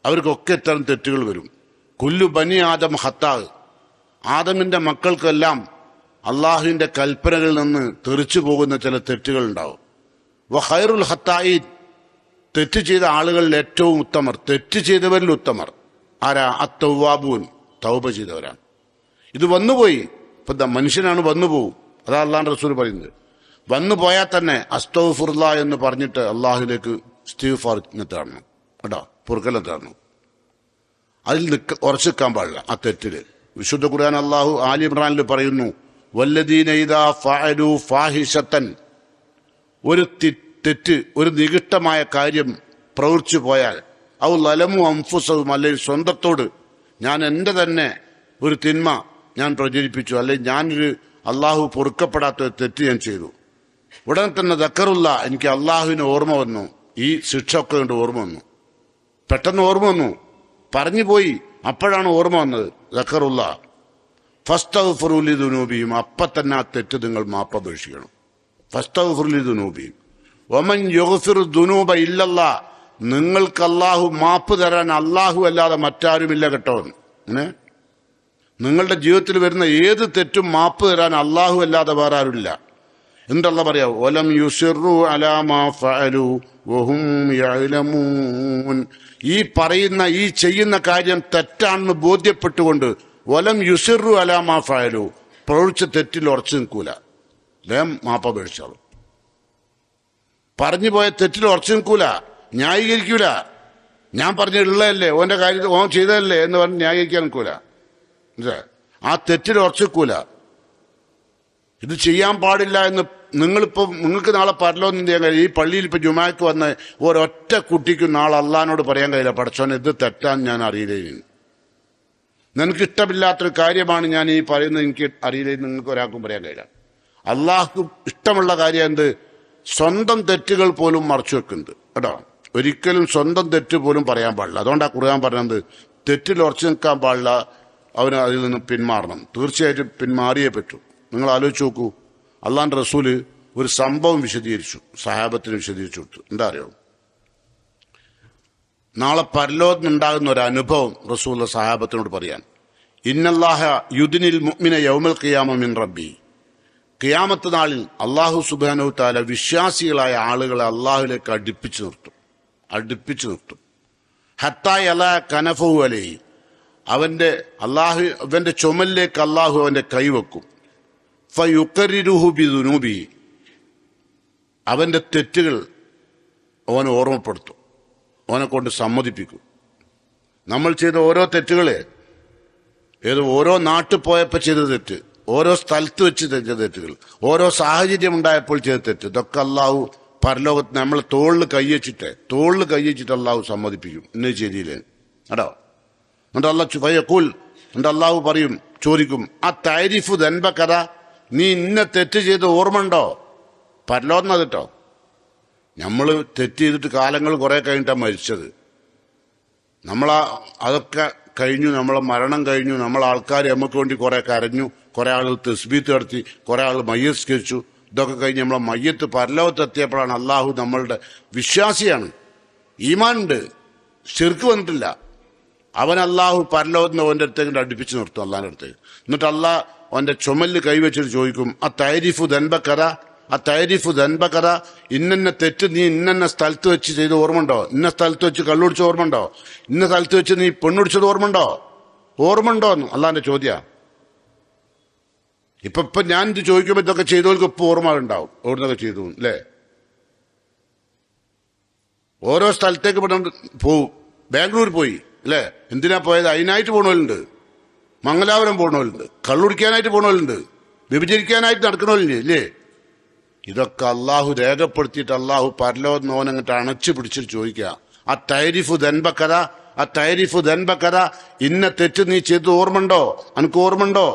അവർക്കൊക്കെ ഇത്തരം തെറ്റുകൾ വരും. കുല്ലു ബനി ആദം ഖത്താ. ആദമിന്റെ മക്കൾക്കെല്ലാം അള്ളാഹുവിന്റെ കൽപ്പനകളിൽ നിന്ന് തെറിച്ചു പോകുന്ന ചില തെറ്റുകൾ ഉണ്ടാവും. വഖൈറുൽ ഖത്താഈൻ. തെറ്റ് ചെയ്ത ആളുകളിൽ ഏറ്റവും ഉത്തമർ, തെറ്റ് ചെയ്തവരിൽ ഉത്തമർ ആരാ? അത്തവ്വാബൂൻ. തൗബ ചെയ്തവരാണ്. ഇത് വന്നുപോയി, ഇപ്പൊ മനുഷ്യനാണ്, വന്നുപോകും. അതാ അള്ളാഹുവിന്റെ റസൂൽ പറയുന്നത്. വന്നു പോയാൽ തന്നെ അസ്തഗ്ഫിറുല്ലാ എന്ന് പറഞ്ഞിട്ട് അള്ളാഹുലേക്ക് ഇസ്തിഗ്ഫാർ തരണം കേട്ടോ, പൊറുക്കലിനെ തരണം. അതിൽ ഉറച്ചു നിൽക്കാൻ പാടില്ല ആ തെറ്റില്. വിശുദ്ധ ഖുർആൻ അള്ളാഹു ആലി ഇമ്രാനിൽ പറയുന്നു, വല്ലദീന ഇദാ ഫഅലു ഫാഹിശതൻ. ഒരു തെറ്റ്, ഒരു നികൃഷ്ടമായ കാര്യം പ്രവർത്തിച്ചു പോയാൽ, ഔ ലലമു അൻഫുസഹും, അല്ലെങ്കിൽ സ്വന്തത്തോട് ഞാൻ എൻ്റെ തന്നെ ഒരു തിന്മ ഞാൻ പ്രചരിപ്പിച്ചു, അല്ലെങ്കിൽ ഞാനൊരു അള്ളാഹു പൊറുക്കപ്പെടാത്ത തെറ്റ് ഞാൻ ചെയ്തു, ഉടൻ തന്നെ ദക്കറുള്ള, എനിക്ക് അള്ളാഹുവിന് ഓർമ്മ വന്നു, ഈ ശിക്ഷ ഒക്കെ കൊണ്ട് ഓർമ്മ വന്നു, പെട്ടെന്ന് ഓർമ്മ വന്നു, പറഞ്ഞു പോയി, അപ്പോഴാണ് ഓർമ്മ വന്നത്. ദക്കറുള്ള ഫസ്തഗ്ഫിറൂ ലിദുനൂബിഹിം. അപ്പൊ തന്നെ ആ തെറ്റ് നിങ്ങൾ മാപ്പപേക്ഷിക്കണം. ഫസ്തഗ്ഫിറൂ ലിദുനൂബിഹിം വമൻ യഗ്ഫിറു ദുനൂബ ഇല്ലല്ലാഹ്. നിങ്ങൾക്ക് അള്ളാഹു മാപ്പ് തരാൻ അള്ളാഹു അല്ലാതെ മറ്റാരുമില്ല കേട്ടോ. അങ്ങനെ നിങ്ങളുടെ ജീവിതത്തിൽ വരുന്ന ഏത് തെറ്റും മാപ്പ് തരാൻ അള്ളാഹു അല്ലാതെ വേറെ ആരുമില്ല. എന്തല്ല പറയാ, വലം യുസിറു അലാ മാ ഫഅലു വഹും യഅലമൂൻ. ഈ പറയുന്ന, ഈ ചെയ്യുന്ന കാര്യം തെറ്റാണെന്ന് ബോധ്യപ്പെട്ടുകൊണ്ട് വലം യുസിറു അലാ മാ ഫഅലു, പ്രവർത്തിച്ച തെറ്റിൽ ഉറച്ചു നിൽക്കൂല, വേം മാപ്പപേക്ഷിച്ചാലും. പറഞ്ഞു പോയ തെറ്റിൽ ഉറച്ചു നിൽക്കൂല, ന്യായീകരിക്കൂല. ഞാൻ പറഞ്ഞുള്ളതല്ലേ, ഓന്റെ കാര്യത്തിൽ ഓൻ ചെയ്തതല്ലേ എന്ന് പറഞ്ഞ് ന്യായീകരിക്കാൻ നിൽക്കൂല. ആ തെറ്റിൽ ഉറച്ചു നിൽക്കൂല. ഇത് ചെയ്യാൻ പാടില്ല എന്ന് നിങ്ങൾക്ക് നാളെ പരലോന്നും ചെയ്യാൻ കഴിയും. ഈ പള്ളിയിൽ ഇപ്പൊ ജുമാക്ക് വന്ന് ഒരൊറ്റ കുട്ടിക്കും നാളെ അള്ളഹാനോട് പറയാൻ കഴിയില്ല, പടച്ചോനെ ഇത് തെറ്റാന്ന് ഞാൻ അറിയില്ലേ, നിനക്ക് ഇഷ്ടമില്ലാത്തൊരു കാര്യമാണ് ഞാൻ ഈ പറയുന്നത്, എനിക്ക് അറിയില്ലേ, നിങ്ങൾക്ക് ഒരാൾക്കും പറയാൻ കഴിയില്ല. അള്ളാഹ്ക്ക് ഇഷ്ടമുള്ള കാര്യം എന്ത്? സ്വന്തം തെറ്റുകൾ പോലും മറച്ചു വെക്കുന്നുണ്ട് കേട്ടോ. ഒരിക്കലും സ്വന്തം തെറ്റ് പോലും പറയാൻ പാടില്ല. അതുകൊണ്ടാണ് ഖുർആൻ പറഞ്ഞത് തെറ്റിൽ ഉറച്ചു നിൽക്കാൻ പാടില്ല, അവന് അതിൽ നിന്ന് പിന്മാറണം. തീർച്ചയായിട്ടും പിന്മാറിയേ പറ്റൂ. നിങ്ങൾ ആലോചിച്ച് നോക്കൂ, അള്ളാന്റെ റസൂല് ഒരു സംഭവം വിശദീകരിച്ചു, സഹാബത്തിന് വിശദീകരിച്ചു കൊടുത്തു. എന്താ അറിയോ? നാളെ പരലോകത്തുണ്ടാകുന്ന ഒരു അനുഭവം റസൂൽ സഹാബത്തിനോട് പറയാൻ, ഇന്നല്ലാഹ യുദ്നിൽ മുഅ്മിന യൗമൽ ഖിയാമ മിൻ റബ്ബി. ഖിയാമത്ത് നാളിൽ അള്ളാഹു സുബ്ഹാനഹു തആല വിശ്വാസികളായ ആളുകളെ അള്ളാഹുലേക്ക് അടുപ്പിച്ചു നിർത്തും. ഹത്താ യല കനഫഹു അലൈഹി, അവന്റെ ചുമലിലേക്ക് അള്ളാഹു അവന്റെ കൈവെക്കും. ഫയുഖർരിറുഹു ബിദുനൂബി, അവന്റെ തെറ്റുകൾ അവനെ ഓർമ്മപ്പെടുത്തും, അവനെ കൊണ്ട് സമ്മതിപ്പിക്കും. നമ്മൾ ചെയ്ത ഓരോ തെറ്റുകളെ, ഓരോ നാട്ടിൽ പോയപ്പോൾ ചെയ്ത തെറ്റ്, ഓരോ സ്ഥലത്ത് വെച്ച് ചെയ്ത തെറ്റുകൾ, ഓരോ സാഹചര്യം ഉണ്ടായപ്പോൾ ചെയ്ത തെറ്റ്, ഇതൊക്കെ അള്ളാഹു പരലോകത്ത് നമ്മളെ തോളിൽ കൈവച്ചിട്ട് അള്ളാഹു സമ്മതിപ്പിക്കും. ഇന്ന് ചെയ്തില്ലേ കേട്ടോ. എന്നിട്ട് അള്ളാഹു ചോദിക്കും, ആ താരിഫു ദൻബ കഥ, നീ ഇന്ന തെറ്റ് ചെയ്ത് ഓർമ്മണ്ടോ? പരലോകത്ത് കേട്ടോ. നമ്മള് തെറ്റ് ചെയ്തിട്ട് കാലങ്ങൾ കുറെ കഴിഞ്ഞിട്ടാണ് മരിച്ചത്. അതൊക്കെ കഴിഞ്ഞു, നമ്മളെ മരണം കഴിഞ്ഞു, നമ്മളെ ആൾക്കാർ നമുക്ക് വേണ്ടി കുറെ കരഞ്ഞു, കുറെ ആളുകൾ തസ്ബീത്ത് നടത്തി, കുറെ ആൾ മയ്യസ്കരിച്ചു. ഇതൊക്കെ കഴിഞ്ഞ് നമ്മളെ മയ്യത്ത് പരലോകത്തെത്തിയപ്പോഴാണ് അള്ളാഹു നമ്മളുടെ വിശ്വാസിയാണ്, ഈമാനുണ്ട്, ശിർക്ക് വന്നിട്ടില്ല, അവൻ അള്ളാഹു പരലോകത്തിന് അവന്റെ അടുത്തേക്ക് അടുപ്പിച്ച് നിർത്തും, അള്ളാഹിന്റെ അടുത്തേക്ക്. എന്നിട്ട് അള്ളാഹ് അവന്റെ ചുമലിൽ കൈവച്ചിട്ട് ചോദിക്കും, ആ തൈരിഫു ദൻബക്കറ, ഇന്ന തെറ്റ് നീ ഇന്ന സ്ഥലത്ത് വെച്ച് ചെയ്ത് ഓർമ്മണ്ടോ? ഇന്ന സ്ഥലത്ത് വെച്ച് കള്ളുടിച്ച ഓർമ്മണ്ടോ? ഇന്ന സ്ഥലത്ത് വെച്ച് നീ പെണ്ണുടിച്ചത് ഓർമ്മണ്ടോ എന്ന് അള്ളാന്റെ ചോദ്യ. ഇപ്പൊ ഞാൻ ഇത് ചോദിക്കുമ്പോ ഇതൊക്കെ ചെയ്തവർക്ക് ഇപ്പൊ ഓർമ്മ ഉണ്ടാവും, ഓടുന്നൊക്കെ ചെയ്തു അല്ലേ. ഓരോ സ്ഥലത്തേക്ക് പോവും. ബാംഗ്ലൂർ പോയി അല്ലേ, എന്തിനാ പോയത്? അതിനായിട്ട് പോണവരുണ്ട്, മംഗലാപുരം പോണവരുണ്ട്, കള്ളുടിക്കാനായിട്ട് പോണവരുണ്ട്, വ്യഭിചരിക്കാനായിട്ട് നടക്കണവരുണ്ട് ഇല്ലേ. ഇതൊക്കെ അള്ളാഹു രേഖപ്പെടുത്തിയിട്ട് അള്ളാഹു പരലോകത്ത് നോനങ്ങട്ട് അണച്ചു പിടിച്ചിട്ട് ചോദിക്കുക, ആ തൈരിഫു ദൻബക്കര, ഇന്ന തെറ്റ് നീ ചെയ്ത് ഓർമ്മണ്ടോ? അനക്ക് ഓർമ്മണ്ടോ?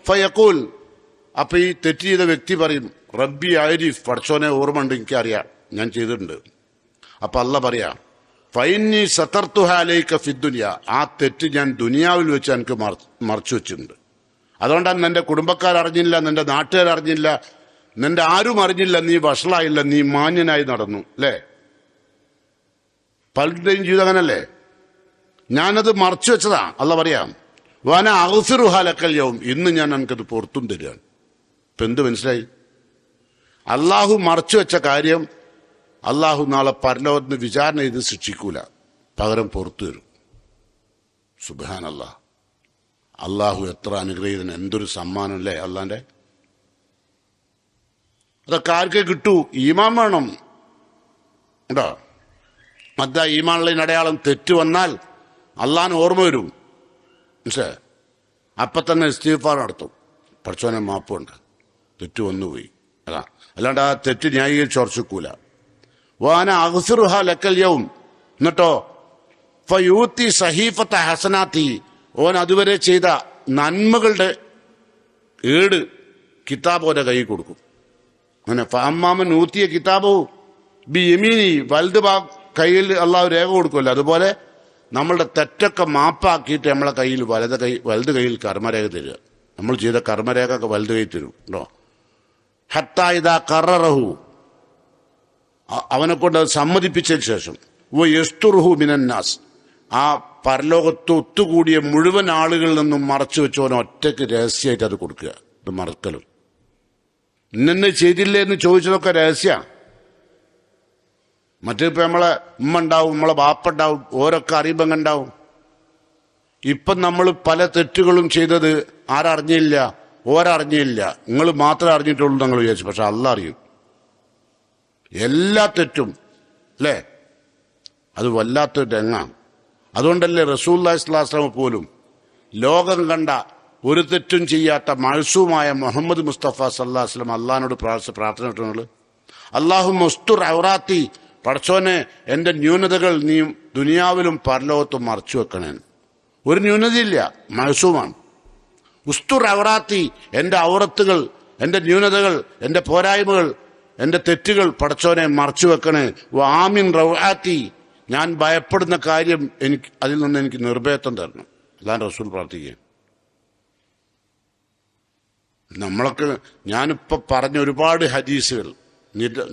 ഫയഖൂൽ, അപ്പൊ ഈ തെറ്റ് ചെയ്ത വ്യക്തി പറയും, റബ്ബി ആരിഫ്, പടച്ചോനെ ഓർമ്മണ്ട്, എനിക്കറിയാം, ഞാൻ ചെയ്തിട്ടുണ്ട്. അപ്പൊ അള്ള പറയാ, ഫൈന്നി സതർതുഹ അലൈക ഫിദ്ദുനിയ, ആ തെറ്റ് ഞാൻ ദുനിയാവിൽ വെച്ച് എനിക്ക് മറച്ചു വെച്ചിട്ടുണ്ട്. അതുകൊണ്ടാണ് നിന്റെ കുടുംബക്കാരറിഞ്ഞില്ല, നിന്റെ നാട്ടുകാരറിഞ്ഞില്ല, നിന്റെ ആരും അറിഞ്ഞില്ല, നീ വഷളായില്ല, നീ മാന്യനായി നടന്നു അല്ലേ. പലരുടെയും ജീവിതം അങ്ങനല്ലേ. ഞാനത് മറച്ചു വെച്ചതാ. അല്ല പറയാം, വാന അഗ്ഫിറുഹാലക്കൽ യൗം, ഇന്ന് ഞാൻ എനിക്കത് പുറത്തും തരികയാണ്. ഇപ്പൊ എന്ത് മനസ്സിലായി? അള്ളാഹു മറച്ചു വെച്ച കാര്യം അള്ളാഹു നാളെ പരലോകത്തിന് വിചാരണ ചെയ്ത് ശിക്ഷിക്കൂല, പകരം പുറത്തു തരും. സുബ്ഹാനല്ലാഹ്. അള്ളാഹു എത്ര അനുഗ്രഹീതൻ, എന്തൊരു സമ്മാനം അല്ലേ അള്ളാന്റെ. അതൊക്കെ ആർക്കേ കിട്ടൂ? ഈമാൻ വേണം കേട്ടോ. അതാ ഈമാനുള്ള അടയാളം. തെറ്റ് വന്നാൽ അള്ളാഹിന് ഓർമ്മ വരും, മനസ്സിലായോ? അപ്പൊ തന്നെ ഇസ്തിഗ്ഫാർ നടത്തും, പടച്ചോനെ മാപ്പുണ്ട്, തെറ്റ് വന്നുപോയി. അതാ, അല്ലാണ്ട് ആ തെറ്റ് ന്യായീകരിച്ച് ഉറച്ചിക്കൂല. വാന അഗ്ഫിറുഹാ ലക്കൽ യൗം, എന്നിട്ടോ ഫയൂത്തി സഹീഫത്ത ഹസനാത്തി, ഓൻ അതുവരെ ചെയ്ത നന്മകളുടെ ഏട് കിതാബ് ഓന്റെ കൈ കൊടുക്കും. അങ്ങനെ ഫഅമ്മാമൻ ഊത്തിയ കിതാബു ബി യമീനി, വലത് കയ്യിൽ അള്ളാഹു രേഖ കൊടുക്കുമല്ലോ, അതുപോലെ നമ്മളുടെ തെറ്റൊക്കെ മാപ്പാക്കിയിട്ട് നമ്മളെ കയ്യിൽ വലത് കയ്യിൽ കർമ്മരേഖ തരിക. നമ്മൾ ചെയ്ത കർമ്മരേഖ ഒക്കെ വലത് കൈ തരും കേട്ടോ. ഹത്താ ഇദാ ഖററഹു, അവനെ കൊണ്ട് അത് സമ്മതിപ്പിച്ചതിന് ശേഷം യസ്തുറുഹു മിനന്നാസ്, ആ പരലോകത്ത് ഒത്തുകൂടിയ മുഴുവൻ ആളുകളിൽ നിന്നും മറച്ചു വെച്ചവനെ ഒറ്റയ്ക്ക് രഹസ്യമായിട്ട് അത് കൊടുക്കുക. ഇത് മറക്കലും ഇന്നെ ചെയ്തില്ലേ എന്ന് ചോദിച്ചതൊക്കെ രഹസ്യ. മറ്റിപ്പോ നമ്മളെ ഉമ്മ ഉണ്ടാവും, നമ്മളെ ബാപ്പ ഉണ്ടാവും, ഓരൊക്കെ അറിയുമ്പം ഉണ്ടാവും. ഇപ്പം നമ്മൾ പല തെറ്റുകളും ചെയ്തത് ആരറിഞ്ഞില്ല, ഓരറിഞ്ഞില്ല, നിങ്ങൾ മാത്രമേ അറിഞ്ഞിട്ടുള്ളൂ നിങ്ങൾ വിചാരിച്ചു. പക്ഷെ അള്ളാഹ് അറിയും എല്ലാ തെറ്റും അല്ലേ. അത് വല്ലാത്തൊരു രംഗാണ്. അതുകൊണ്ടല്ലേ റസൂലുള്ളാഹി സ്വല്ലല്ലാഹു അലൈഹി വസല്ലം പോലും ലോകം കണ്ട ഒരു തെറ്റും ചെയ്യാത്ത മഅ്സൂമായ മുഹമ്മദ് മുസ്തഫ സല്ലല്ലാഹു അലൈഹി വസല്ലം അള്ളാഹിനോട് പ്രാർത്ഥന ഇട്ടുള്ളത്? അല്ലാഹുമ്മ ഉസ്തുർ ഔറാത്തി, പടച്ചോനെ എന്റെ ന്യൂനതകൾ നീ ദുനിയാവിലും പരലോകത്തും മറച്ചു വെക്കണേ. ഒരു ന്യൂനതയില്ല, മഅ്സൂമാണ്. ഉസ്തുർ ഔറാത്തി, എന്റെ ഔറത്തുകൾ, എന്റെ ന്യൂനതകൾ, എന്റെ പോരായ്മകൾ, എന്റെ തെറ്റുകൾ പടച്ചോനെ മറച്ചു വെക്കണേ. ആമിൻ റൗആത്തി, ഞാൻ ഭയപ്പെടുന്ന കാര്യം അതിൽ നിന്ന് എനിക്ക് നിർഭയത്വം തരണം. അല്ലാഹു റസൂൽ പ്രാർത്ഥിക്കുക. നമ്മളൊക്കെ ഞാനിപ്പോൾ പറഞ്ഞ ഒരുപാട് ഹദീസുകൾ,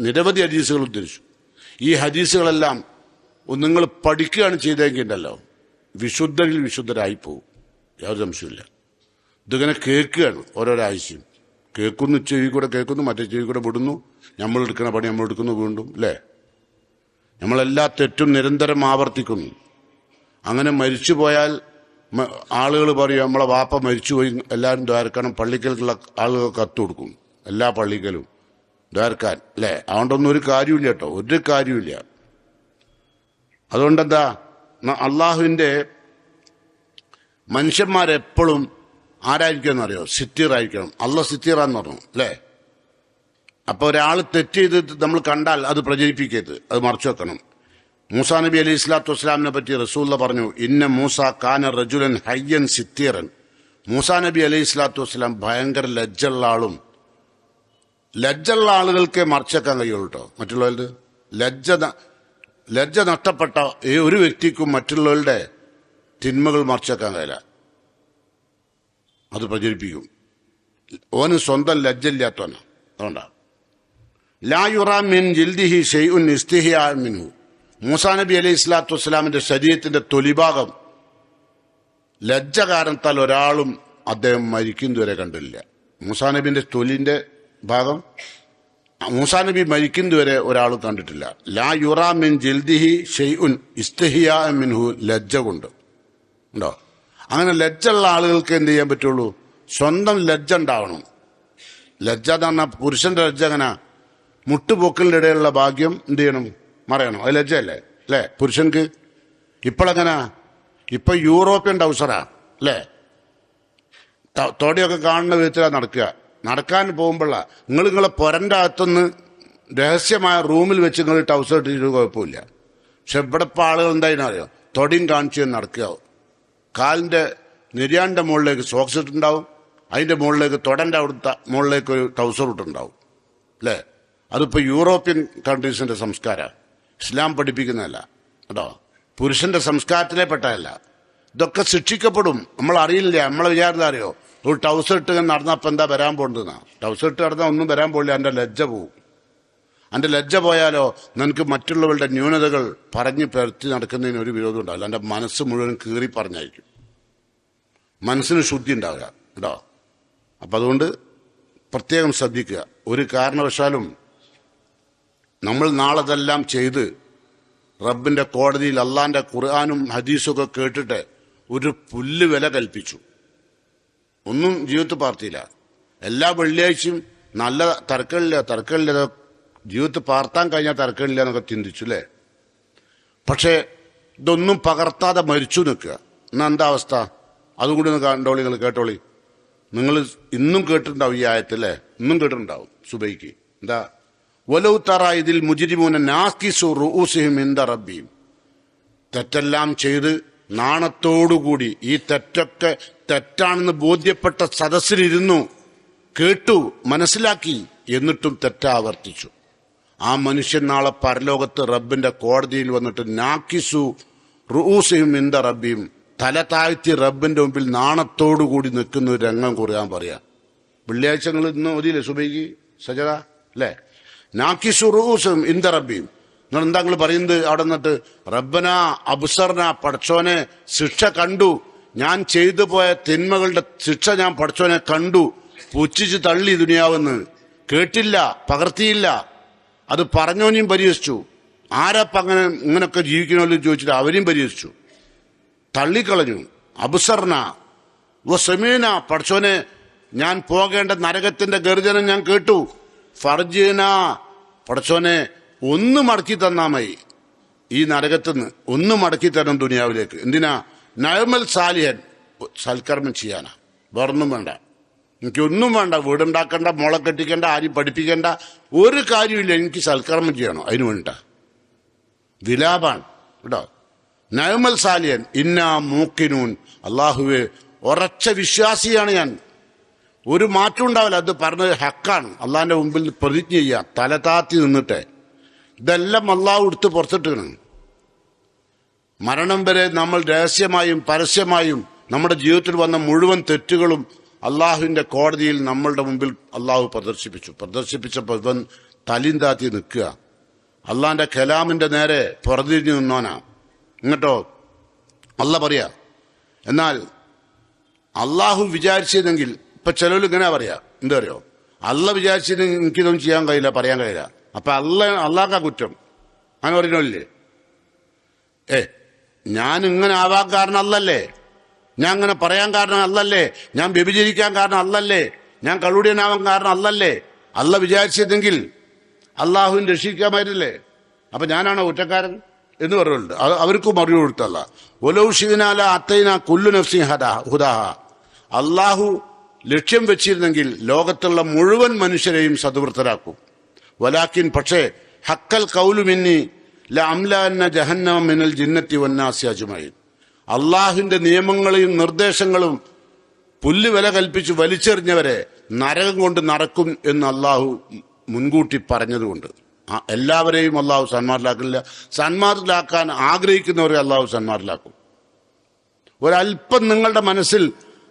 നിരവധി ഹദീസുകൾ ഉദ്ധരിച്ചു. ഈ ഹദീസുകളെല്ലാം നിങ്ങൾ പഠിക്കുകയാണ് ചെയ്തെങ്കിൽ ഉണ്ടല്ലോ, വിശുദ്ധരിൽ വിശുദ്ധരായി പോകും, യാതൊരു സംശയമില്ല. ഇതിങ്ങനെ കേൾക്കുകയാണ് ഓരോരോ ആഴ്ചയും. കേൾക്കുന്നു, ചെവി കൂടെ കേൾക്കുന്നു, മറ്റേ ചെവി കൂടെ വിടുന്നു. നമ്മൾ എടുക്കുന്ന പണി നമ്മൾ എടുക്കുന്നു വീണ്ടും, അല്ലേ? നമ്മളെല്ലാ തെറ്റും നിരന്തരം ആവർത്തിക്കുന്നു. അങ്ങനെ മരിച്ചു പോയാൽ ആളുകൾ പറയും നമ്മളെ വാപ്പ മരിച്ചുപോയി, എല്ലാവരും ദ്വാരക്കണം. പള്ളിക്കലുള്ള ആളുകൾ കത്ത് കൊടുക്കും, എല്ലാ പള്ളിക്കലും ദ്വാരക്കാൻ, അല്ലേ? അതുകൊണ്ടൊന്നും ഒരു കാര്യമില്ല കേട്ടോ, ഒരു കാര്യമില്ല. അതുകൊണ്ടെന്താ, അള്ളാഹുവിന്റെ മനുഷ്യന്മാരെപ്പോഴും ആരായിരിക്കണം എന്നറിയോ? സിത്തീറായിരിക്കണം. അള്ളാഹ് സിത്തീറാന്ന് പറഞ്ഞു, അല്ലേ? അപ്പൊ ഒരാൾ തെറ്റ് ചെയ്ത് നമ്മൾ കണ്ടാൽ അത് പ്രചരിപ്പിക്കരുത്, അത് മറച്ചു വെക്കണം. മൂസാ നബി അലൈഹി സ്വലാത്തു വസ്സലാമിനെ പറ്റി റസൂലുള്ള പറഞ്ഞു, ഇന്ന മൂസ കാന റജുലൻ ഹയ്യൻ സിത്തീറൻ. മൂസാ നബി അലൈഹി സ്വലാത്തു വസ്സലാം ഭയങ്കര ലജ്ജുള്ള ആളും. ലജ്ജുള്ള ആളുകൾക്കേ മറച്ചേക്കാൻ കഴിയുള്ളൂ കേട്ടോ. മറ്റുള്ളവരുടെ ലജ്ജ നഷ്ടപ്പെട്ട ഒരു വ്യക്തിക്കും മറ്റുള്ളവരുടെ തിന്മകൾ മറച്ചേക്കാൻ കഴിയില്ല, അത് പ്രചരിപ്പിക്കും. ഓന് സ്വന്തം ലജ്ജയില്ലാത്തവനാ. അതുകൊണ്ടാണ് ലാ യുറാ മിൻ ജിൽദിഹി ഷൈഉൻ ഇസ്തിഹിയാ മിൻഹു. മൂസാ നബി അലൈഹി സ്വലാത്തു വസ്സലാമിന്റെ ശരീരത്തിന്റെ തൊലിഭാഗം ലജ്ജ കാരണത്താൽ ഒരാളും അദ്ദേഹം മരിക്കുന്നതുവരെ കണ്ടില്ല. മൂസാ നബിന്റെ തൊലിന്റെ ഭാഗം മൂസാ നബി മരിക്കുന്നതുവരെ ഒരാളും കണ്ടിട്ടില്ല. ലാ യുറാ മിൻ ജിൽദിഹി ഷൈഉൻ ഇസ്തിഹിയാ മിൻഹു, ലജ്ജ കൊണ്ട് ഉണ്ടോ? അങ്ങനെ ലജ്ജുള്ള ആളുകൾക്ക് എന്ത് ചെയ്യാൻ പറ്റുള്ളൂ? സ്വന്തം ലജ്ജ ഉണ്ടാവണം. ലജ്ജ എന്ന് പറഞ്ഞാൽ പുരുഷന്റെ ലജ്ജ അങ്ങനെ മുട്ടുപൊക്കലിന്റെ ഇടയിലുള്ള ഭാഗ്യം എന്ത് ചെയ്യണം? മറയണം. അത് ലജ്ജയല്ലേ, അല്ലേ? പുരുഷൻക്ക് ഇപ്പോഴെങ്ങനെ, ഇപ്പൊ യൂറോപ്യൻ ടൗസറാ, അല്ലേ? തോടിയൊക്കെ കാണുന്ന വിധത്തിലാണ് നടക്കുക. നടക്കാൻ പോകുമ്പോഴാ നിങ്ങളെ പൊരന്റെ അകത്തുനിന്ന് രഹസ്യമായ റൂമിൽ വെച്ച് നിങ്ങൾ ടൗസർ ഇട്ടിട്ട് കുഴപ്പമില്ല. പക്ഷെ ഇവിടെ ഇപ്പൊ ആളുകൾ എന്തായാലും അറിയോ, തൊടിയും കാണിച്ച് നടക്കുക. കാലിന്റെ നിര്യാന്റെ മുകളിലേക്ക് സോക്സ് ഇട്ടുണ്ടാവും, അതിന്റെ മുകളിലേക്ക് തൊടന്റെ അവിടുത്തെ മുകളിലേക്ക് ഒരു ടൗസർ ഇട്ടുണ്ടാവും, അല്ലേ? അതിപ്പോ യൂറോപ്യൻ കൺട്രീസിന്റെ സംസ്കാരം, ഇസ്ലാം പഠിപ്പിക്കുന്നതല്ല കേട്ടോ. പുരുഷന്റെ സംസ്കാരത്തിലെ പെട്ടതല്ല. ഇതൊക്കെ ശിക്ഷിക്കപ്പെടും. നമ്മൾ അറിയില്ല, നമ്മളെ വിചാരിച്ച അറിയോ, ഒരു ടൗസർ ഇട്ട് നടന്നപ്പോ എന്താ വരാൻ പോണ്ടെന്നാ. ടൗസർ ഇട്ട് നടന്നാൽ ഒന്നും വരാൻ പോകില്ല, എന്റെ ലജ്ജ പോവും. എന്റെ ലജ്ജ പോയാലോ നിനക്ക് മറ്റുള്ളവരുടെ ന്യൂനതകൾ പറഞ്ഞ് പെരുത്തി നടക്കുന്നതിന് ഒരു വിരോധം ഉണ്ടാവില്ല. എന്റെ മനസ്സ് മുഴുവൻ കീറി പറഞ്ഞായിരിക്കും, മനസ്സിന് ശുദ്ധി ഉണ്ടാവില്ല കേട്ടോ. അപ്പൊ അതുകൊണ്ട് പ്രത്യേകം ശ്രദ്ധിക്കുക. ഒരു കാരണവശാലും നമ്മൾ നാളെ ഇതെല്ലാം ചെയ്ത് റബ്ബിന്റെ കോടതിയിൽ അള്ളാന്റെ ഖുർആനും ഹദീസും ഒക്കെ കേട്ടിട്ട് ഒരു പുല്ല് വില കൽപ്പിച്ചു, ഒന്നും ജീവിതത്തിൽ പാർത്തിയില്ല. എല്ലാ വെള്ളിയാഴ്ചയും നല്ല തർക്കമില്ല ജീവിതത്തിൽ പാർത്താൻ കഴിഞ്ഞാൽ തർക്കമില്ല എന്നൊക്കെ ചിന്തിച്ചു, അല്ലേ? പക്ഷെ ഇതൊന്നും പകർത്താതെ മരിച്ചു നിൽക്കുക. എന്നാ എന്താ അവസ്ഥ? അതുകൂടി ഒന്ന് കണ്ടോളി, നിങ്ങൾ കേട്ടോളി. നിങ്ങൾ ഇന്നും കേട്ടിട്ടുണ്ടാവും ഈ ആയത്തല്ലേ, ഇന്നും കേട്ടിട്ടുണ്ടാവും സുബൈക്ക്. എന്താ? വലൗ തറ ഇതിൽ മുജ്രിമൂന നാഖിസു റൂസിഹിം ഇൻദ റബ്ബിഹിം. തെറ്റെല്ലാം ചെയ്ത് നാണത്തോടുകൂടി ഈ തെറ്റൊക്കെ തെറ്റാണെന്ന് ബോധ്യപ്പെട്ട സദസ്സിലിരുന്നു, കേട്ടു, മനസ്സിലാക്കി, എന്നിട്ടും തെറ്റാവർത്തിച്ചു. ആ മനുഷ്യൻ നാളെ പരലോകത്ത് റബ്ബിന്റെ കോടതിയിൽ വന്നിട്ട് നാഖിസു റൂസിഹിം ഇൻദ റബ്ബിഹിം, തല താഴ്ത്തി റബ്ബിന്റെ മുമ്പിൽ നാണത്തോടുകൂടി നിൽക്കുന്ന ഒരു രംഗം കുറിയാൻ പറയാം. വെള്ളിയാഴ്ചകൾ ഇന്ന് മതിയില്ലേ സുബൈക്ക് സജദ, അല്ലേ? നാഖിസു റൂസിഹിം ഇൻദ റബ്ബിഹിം. നിങ്ങൾ എന്താ നിങ്ങൾ പറയുന്നത്? അവിടെ നിന്നിട്ട് റബ്ബന അബ്സർന, പടച്ചോനെ ശിക്ഷ കണ്ടു, ഞാൻ ചെയ്തു പോയ തിന്മകളുടെ ശിക്ഷ ഞാൻ പടച്ചോനെ കണ്ടു, പുച്ഛിച്ച് തള്ളി ദുനിയാവെന്ന്. കേട്ടില്ല, പകർത്തിയില്ല, അത് പറഞ്ഞോനെയും പരിഹസിച്ചു. ആരപ്പ അങ്ങനെ ഇങ്ങനൊക്കെ ജീവിക്കണമല്ലോ ചോദിച്ചിട്ട് അവരെയും പരിഹസിച്ചു, തള്ളിക്കളഞ്ഞു. അബ്സർന വസമീന, പടച്ചോനെ ഞാൻ പോകേണ്ട നരകത്തിന്റെ ഗർജനം ഞാൻ കേട്ടു. ഫർജീന, പടച്ചോനെ ഒന്ന് മടക്കി തന്നാ മതി, ഈ നരകത്തുനിന്ന് ഒന്ന് മടക്കി തരണം ദുനിയാവിലേക്ക്. എന്തിനാ? നഅമൽ സാലിഹൻ, സൽക്കർമ്മം ചെയ്യാനാ. വേറൊന്നും വേണ്ട, എനിക്കൊന്നും വേണ്ട. വീടുണ്ടാക്കണ്ട, മോളെ കെട്ടിക്കണ്ട, ആരും പഠിപ്പിക്കണ്ട, ഒരു കാര്യമില്ല. എനിക്ക് സൽക്കർമ്മം ചെയ്യണം, അതിനു വേണ്ട വിലാപാണ് കേട്ടോ. നഅമൽ സാലിയൻ ഇന്നാ മൂക്കിനൂൻ, അള്ളാഹുവെ ഉറച്ച വിശ്വാസിയാണ് ഞാൻ, ഒരു മാറ്റം ഉണ്ടാവില്ല. അത് പറഞ്ഞത് ഹക്കാണ്. അള്ളാഹിന്റെ മുമ്പിൽ പ്രതിജ്ഞ ചെയ്യാം, തല താത്തി നിന്നിട്ടെ. ഇതെല്ലാം അള്ളാഹു എടുത്ത് പുറത്തിട്ടാണ്. മരണം വരെ നമ്മൾ രഹസ്യമായും പരസ്യമായും നമ്മുടെ ജീവിതത്തിൽ വന്ന മുഴുവൻ തെറ്റുകളും അള്ളാഹുവിന്റെ കോടതിയിൽ നമ്മളുടെ മുമ്പിൽ അള്ളാഹു പ്രദർശിപ്പിച്ചപ്പോൾ ഇവൻ തലയും താത്തി നിൽക്കുക. അള്ളാഹിന്റെ കലാമിന്റെ നേരെ പുറതിരിഞ്ഞു നിന്നോനാ. ഇങ്ങോട്ടോ അല്ല പറയാ. എന്നാൽ അള്ളാഹു വിചാരിച്ചതെങ്കിൽ, ഇപ്പൊ ചിലവർ ഇങ്ങനെ പറയാ, എന്താ പറയോ, അല്ല വിചാരിച്ചതെങ്കിൽ എനിക്കിതൊന്നും ചെയ്യാൻ കഴിയില്ല, പറയാൻ കഴിയില്ല. അപ്പൊ അള്ളാഹ്ക്കാ കുറ്റം, അങ്ങനെ പറയുന്നില്ലേ? ഞാൻ ഇങ്ങനെ ആവാൻ കാരണം അല്ലല്ലേ, ഞാൻ അങ്ങനെ പറയാൻ കാരണം അല്ലല്ലേ, ഞാൻ വ്യഭിചരിക്കാൻ കാരണം അല്ലല്ലേ, ഞാൻ കള്ളുടിയനാവാൻ കാരണം അല്ലല്ലേ. അല്ല വിചാരിച്ചതെങ്കിൽ അള്ളാഹുവിനെ രക്ഷിക്കാമായിരുന്നില്ലേ? അപ്പൊ ഞാനാണോ കുറ്റക്കാരൻ എന്ന് പറയുന്നുണ്ട്. അവർക്ക് മറുപടി കൊടുത്തല്ല. ഒലൗഷിനാല അത്തൈന കുല്ലു നഫ്സി ഹുദാഹ, അള്ളാഹു ലക്ഷ്യം വെച്ചിരുന്നെങ്കിൽ ലോകത്തുള്ള മുഴുവൻ മനുഷ്യരെയും സദ്വൃത്തരാക്കും. വലാക്കിൻ, പക്ഷേ ഹക്കൽ കൗലു മിന്നി ലഅംലഅന്ന ജഹന്നമ മിനൽ ജിന്നത്തി വന്നാസി അജ്മഈൻ, അള്ളാഹുവിന്റെ നിയമങ്ങളെയും നിർദ്ദേശങ്ങളും പുല്ല് വില കൽപ്പിച്ച് വലിച്ചെറിഞ്ഞവരെ നരകം കൊണ്ട് നടക്കും എന്ന് അള്ളാഹു മുൻകൂട്ടി പറഞ്ഞതുകൊണ്ട് എല്ലാവരെയും അള്ളാഹു സന്മാരിലാക്കില്ല. സന്മാരിലാക്കാൻ ആഗ്രഹിക്കുന്നവരെ അള്ളാഹു സന്മാരിലാക്കും. ഒരല്പം നിങ്ങളുടെ മനസ്സിൽ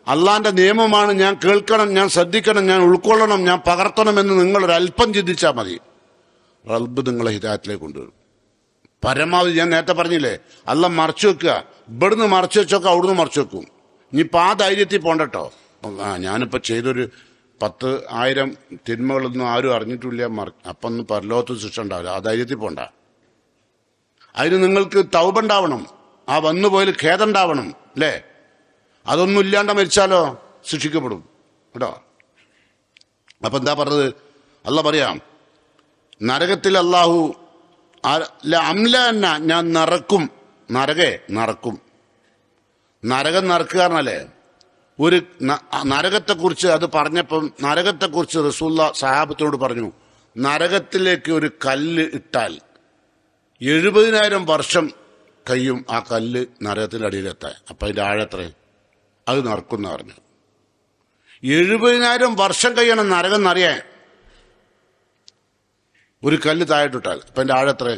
അള്ളാന്റെ നിയമമാണ്, ഞാൻ കേൾക്കണം, ഞാൻ ശ്രദ്ധിക്കണം, ഞാൻ ഉൾക്കൊള്ളണം, ഞാൻ പകർത്തണമെന്ന് നിങ്ങളൊരല്പം ചിന്തിച്ചാൽ മതി. റബ്ബ് നിങ്ങളെ ഹിദായത്തിലേക്ക് കൊണ്ടുവരും. പരമാവധി ഞാൻ നേരത്തെ പറഞ്ഞില്ലേ, അല്ല മറച്ചു വെക്കുക. ഇവിടുന്ന് മറച്ചു വെച്ചൊക്കെ അവിടുന്ന് മറച്ചു വെക്കും. ഇനിയിപ്പോൾ ആ ധൈര്യത്തിൽ പോണ്ടട്ടോ. ഞാനിപ്പോൾ ചെയ്തൊരു 10,000 തിന്മകളൊന്നും ആരും അറിഞ്ഞിട്ടില്ല, അപ്പം ഒന്നും പരലോകത്ത് ശിക്ഷ ഉണ്ടാവില്ല. ആ ധൈര്യത്തിൽ പോണ്ട. അതിന് നിങ്ങൾക്ക് തൗബ ഉണ്ടാവണം, ആ വന്നുപോയാൽ ഖേദം ഉണ്ടാവണം അല്ലേ? അതൊന്നും ഇല്ലാണ്ട് മരിച്ചാലോ ശിക്ഷിക്കപ്പെടും കേട്ടോ. അപ്പൊ എന്താ പറഞ്ഞത്? അല്ല പറയാം, നരകത്തിൽ അള്ളാഹു അംല എന്ന ഞാൻ നിറക്കും, നിറക്കും. നരകം നിറക്കുക പറഞ്ഞല്ലേ, ഒരു നരകത്തെക്കുറിച്ച് അത് പറഞ്ഞപ്പം നരകത്തെക്കുറിച്ച് റസൂലുള്ള സഹാബത്തോട് പറഞ്ഞു, നരകത്തിലേക്ക് ഒരു കല്ല് ഇട്ടാൽ 70,000 വർഷം കഴിയും ആ കല്ല് നരകത്തിന്റെ അടിയിലെത്താൻ. അപ്പൊ അതിന്റെ ആഴത്ര അത് നറക്കുന്ന പറഞ്ഞു. 70,000 വർഷം കഴിയണം നരകം നിറയാൻ, ഒരു കല്ല് താഴെട്ടിട്ടാൽ. അപ്പൊ അതിന്റെ ആഴത്ര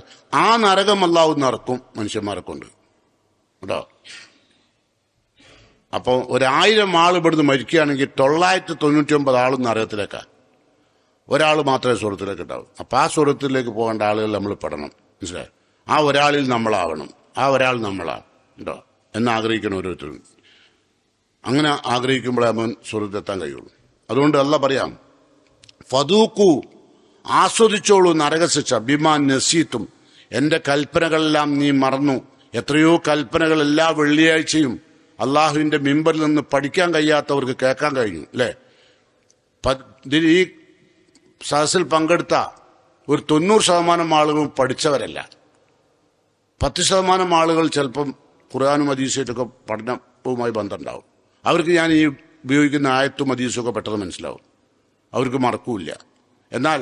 ആ നരകം അല്ലാഹു നിറക്കും മനുഷ്യന്മാരെ കൊണ്ട് കേട്ടോ. അപ്പോൾ 1000 ആൾ ഇവിടുന്ന് മരിക്കുകയാണെങ്കിൽ 999 ആളും നരകത്തിലേക്കാണ്, ഒരാൾ മാത്രമേ സ്വർഗത്തിലേക്ക് ഉണ്ടാവും. അപ്പൊ ആ സ്വർഗത്തിലേക്ക് പോകേണ്ട ആളുകൾ നമ്മൾ പെടണം, മനസ്സിലായി? ആ ഒരാളിൽ നമ്മളാവണം, ആ ഒരാൾ നമ്മളാണ് കേട്ടോ എന്നാഗ്രഹിക്കണം ഓരോരുത്തരും. അങ്ങനെ ആഗ്രഹിക്കുമ്പോഴേ അവൻ സ്വർഗത്തെത്താൻ കഴിയുള്ളൂ. അതുകൊണ്ട് അല്ല പറയാം, ഫദൂക്കു ആസ്വദിച്ചോളൂ നരകശിക്ഷ, ബിമാൻ നസീത്തും, എന്റെ കൽപ്പനകളെല്ലാം നീ മറന്നു. എത്രയോ കൽപ്പനകൾ എല്ലാ വെള്ളിയാഴ്ചയും അള്ളാഹുവിന്റെ മിമ്പറിൽ നിന്ന് പഠിക്കാൻ കഴിയാത്തവർക്ക് കേൾക്കാൻ കഴിഞ്ഞു അല്ലേ? ഈ സദസ്സിൽ പങ്കെടുത്ത ഒരു 90% ആളുകളും പഠിച്ചവരല്ല. 10% ആളുകൾ ചിലപ്പം ഖുർആനും ഹദീസുമായിട്ടൊക്കെ പഠനവുമായി ബന്ധമുണ്ടാവും. അവർക്ക് ഞാൻ ഈ ഉപയോഗിക്കുന്ന ആയത്തും ഹദീസും ഒക്കെ പെട്ടെന്ന് മനസ്സിലാവും, അവർക്ക് മറക്കൂല്ല. എന്നാൽ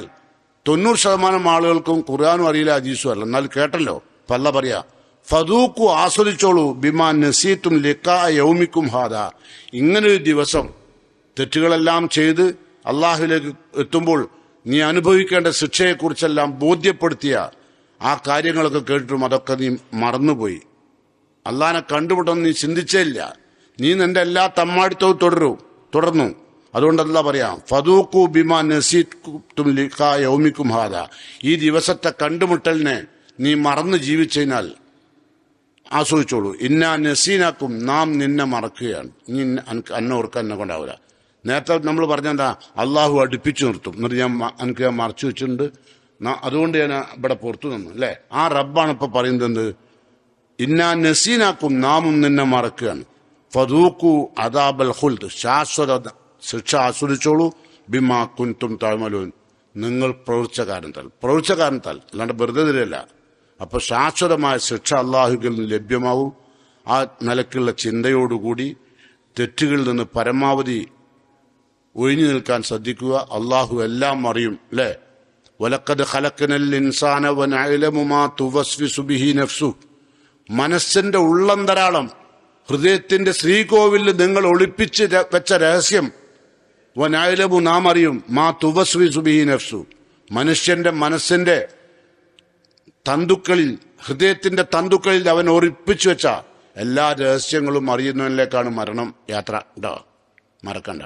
90% ആളുകൾക്കും ഖുർആനും അറിയില്ല, ഹദീസും അറിയില്ല. എന്നാൽ കേട്ടല്ലോ, പല്ല പറയാ, ഫദൂക്കു ആസ്വദിച്ചോളൂ ബിമാ നസീത്തും ലിഖാ യൗമിക്കും ഹാദാ, ഇങ്ങനൊരു ദിവസം തെറ്റുകളെല്ലാം ചെയ്ത് അള്ളാഹുവിലേക്ക് എത്തുമ്പോൾ നീ അനുഭവിക്കേണ്ട ശിക്ഷയെക്കുറിച്ചെല്ലാം ബോധ്യപ്പെടുത്തിയ ആ കാര്യങ്ങളൊക്കെ കേട്ടിട്ടും അതൊക്കെ നീ മറന്നുപോയി. അള്ളാഹിനെ കണ്ടുപിടുന്ന നീ ചിന്തിച്ചേ ഇല്ല. നീ നിന്റെ എല്ലാ തമ്മാടിത്തവും തുടർന്നു. അതുകൊണ്ടല്ല പറയാം, ഫദൂക്കു ബിമാ നസീത്തും ലിഖാ യൗമിക്കും ഹാദാ, ഈ ദിവസത്തെ കണ്ടുമുട്ടലിനെ നീ മറന്ന് ജീവിച്ചതിനാൽ ആസ്വദിച്ചോളൂ. ഇന്നാ നസീനാക്കും, നാം നിന്നെ മറക്കുകയാണ്. നീ അന്നെ ഓർക്കാൻ എന്നെ കൊണ്ടാവില്ല. നേരത്തെ നമ്മൾ പറഞ്ഞെന്താ, അള്ളാഹു അടുപ്പിച്ചു നിർത്തും. എന്നിട്ട് എനിക്ക് ഞാൻ മറച്ചു വെച്ചിട്ടുണ്ട്, അതുകൊണ്ട് ഞാൻ ഇവിടെ പുറത്തു നിന്നു അല്ലേ? ആ റബ്ബാണ് ഇപ്പൊ പറയുന്നത്, ഇന്നാ നസീനാക്കും, നാമും നിന്നെ മറക്കുകയാണ്. ഫദൂക്കു അദാബൽ ഖുൽദ്, ശാശ്വത ശിക്ഷ ആസ്വദിച്ചോളൂ. ബിമാ കുൻതും തഅമലൂൻ, നിങ്ങൾ പ്രവർത്തിച്ച കാരണത്താൽ അല്ലാണ്ട് വെറുതെ തരില്ല. അപ്പൊ ശാശ്വതമായ ശിക്ഷ അള്ളാഹുവിൽ നിന്ന് ലഭ്യമാവും. ആ നിലക്കുള്ള ചിന്തയോടുകൂടി തെറ്റുകളിൽ നിന്ന് പരമാവധി ഒഴിഞ്ഞു നിൽക്കാൻ ശ്രദ്ധിക്കുക. അള്ളാഹു എല്ലാം അറിയും. അല്ലേ? വലഖദ് ഖലഖനൽ ഇൻസാന വനഅലമു മാ തുവസ്വിസു ബിഹി നഫ്സു. മനസ്സിന്റെ ഉള്ളന്തരാളം, ഹൃദയത്തിന്റെ ശ്രീകോവിലിൽ നിങ്ങൾ ഒളിപ്പിച്ച് വെച്ച രഹസ്യം, വനഅലമു നാം അറിയും, മാ തുവസ്വിസു ബിഹി നഫ്സു. മനുഷ്യന്റെ മനസ്സിന്റെ തന്തുക്കളിൽ, ഹൃദയത്തിന്റെ തന്തുക്കളിൽ അവൻ ഒളിപ്പിച്ചു വെച്ച എല്ലാ രഹസ്യങ്ങളും അറിയുന്നതിലേക്കാണ് മരണം യാത്ര. ഉണ്ടോ? മറക്കണ്ട.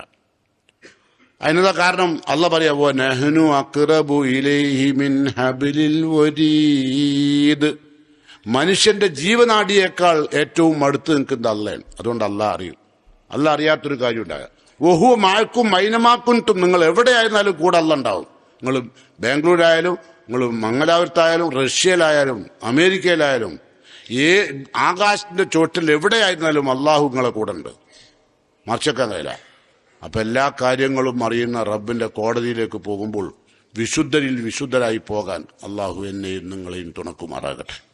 അതിനതാ കാരണം അള്ള പറയാ, നഹ്നു അഖ്റബു ഇലൈഹി മിൻ ഹബ്ലിൽ വരീദ്. മനുഷ്യന്റെ ജീവനാഡിയേക്കാൾ ഏറ്റവും അടുത്ത് നിൽക്കുന്നത് അള്ളയാണ്. അതുകൊണ്ട് അള്ള അറിയും. അള്ള അറിയാത്തൊരു കാര്യം ഉണ്ടാകുക. വഹു മാക്കും മൈനമാക്കുൻറ്റും. നിങ്ങൾ എവിടെയായിരുന്നാലും കൂടെ അള്ള ഉണ്ടാവും. നിങ്ങൾ ബാംഗ്ലൂരായാലും, നിങ്ങൾ മംഗലാപുരത്തായാലും, റഷ്യയിലായാലും, അമേരിക്കയിലായാലും, ആകാശത്തിന്റെ ചോട്ടിൽ എവിടെയായിരുന്നാലും അള്ളാഹു നിങ്ങളെ കൂടെ ഉണ്ട്. മറിച്ചൊക്കെ കഴിയില്ല. അപ്പൊ എല്ലാ കാര്യങ്ങളും അറിയുന്ന റബ്ബിന്റെ കോടതിയിലേക്ക് പോകുമ്പോൾ വിശുദ്ധരിൽ വിശുദ്ധരായി പോകാൻ അള്ളാഹു എന്നെയും നിങ്ങളെയും തുണക്കുമാറാകട്ടെ.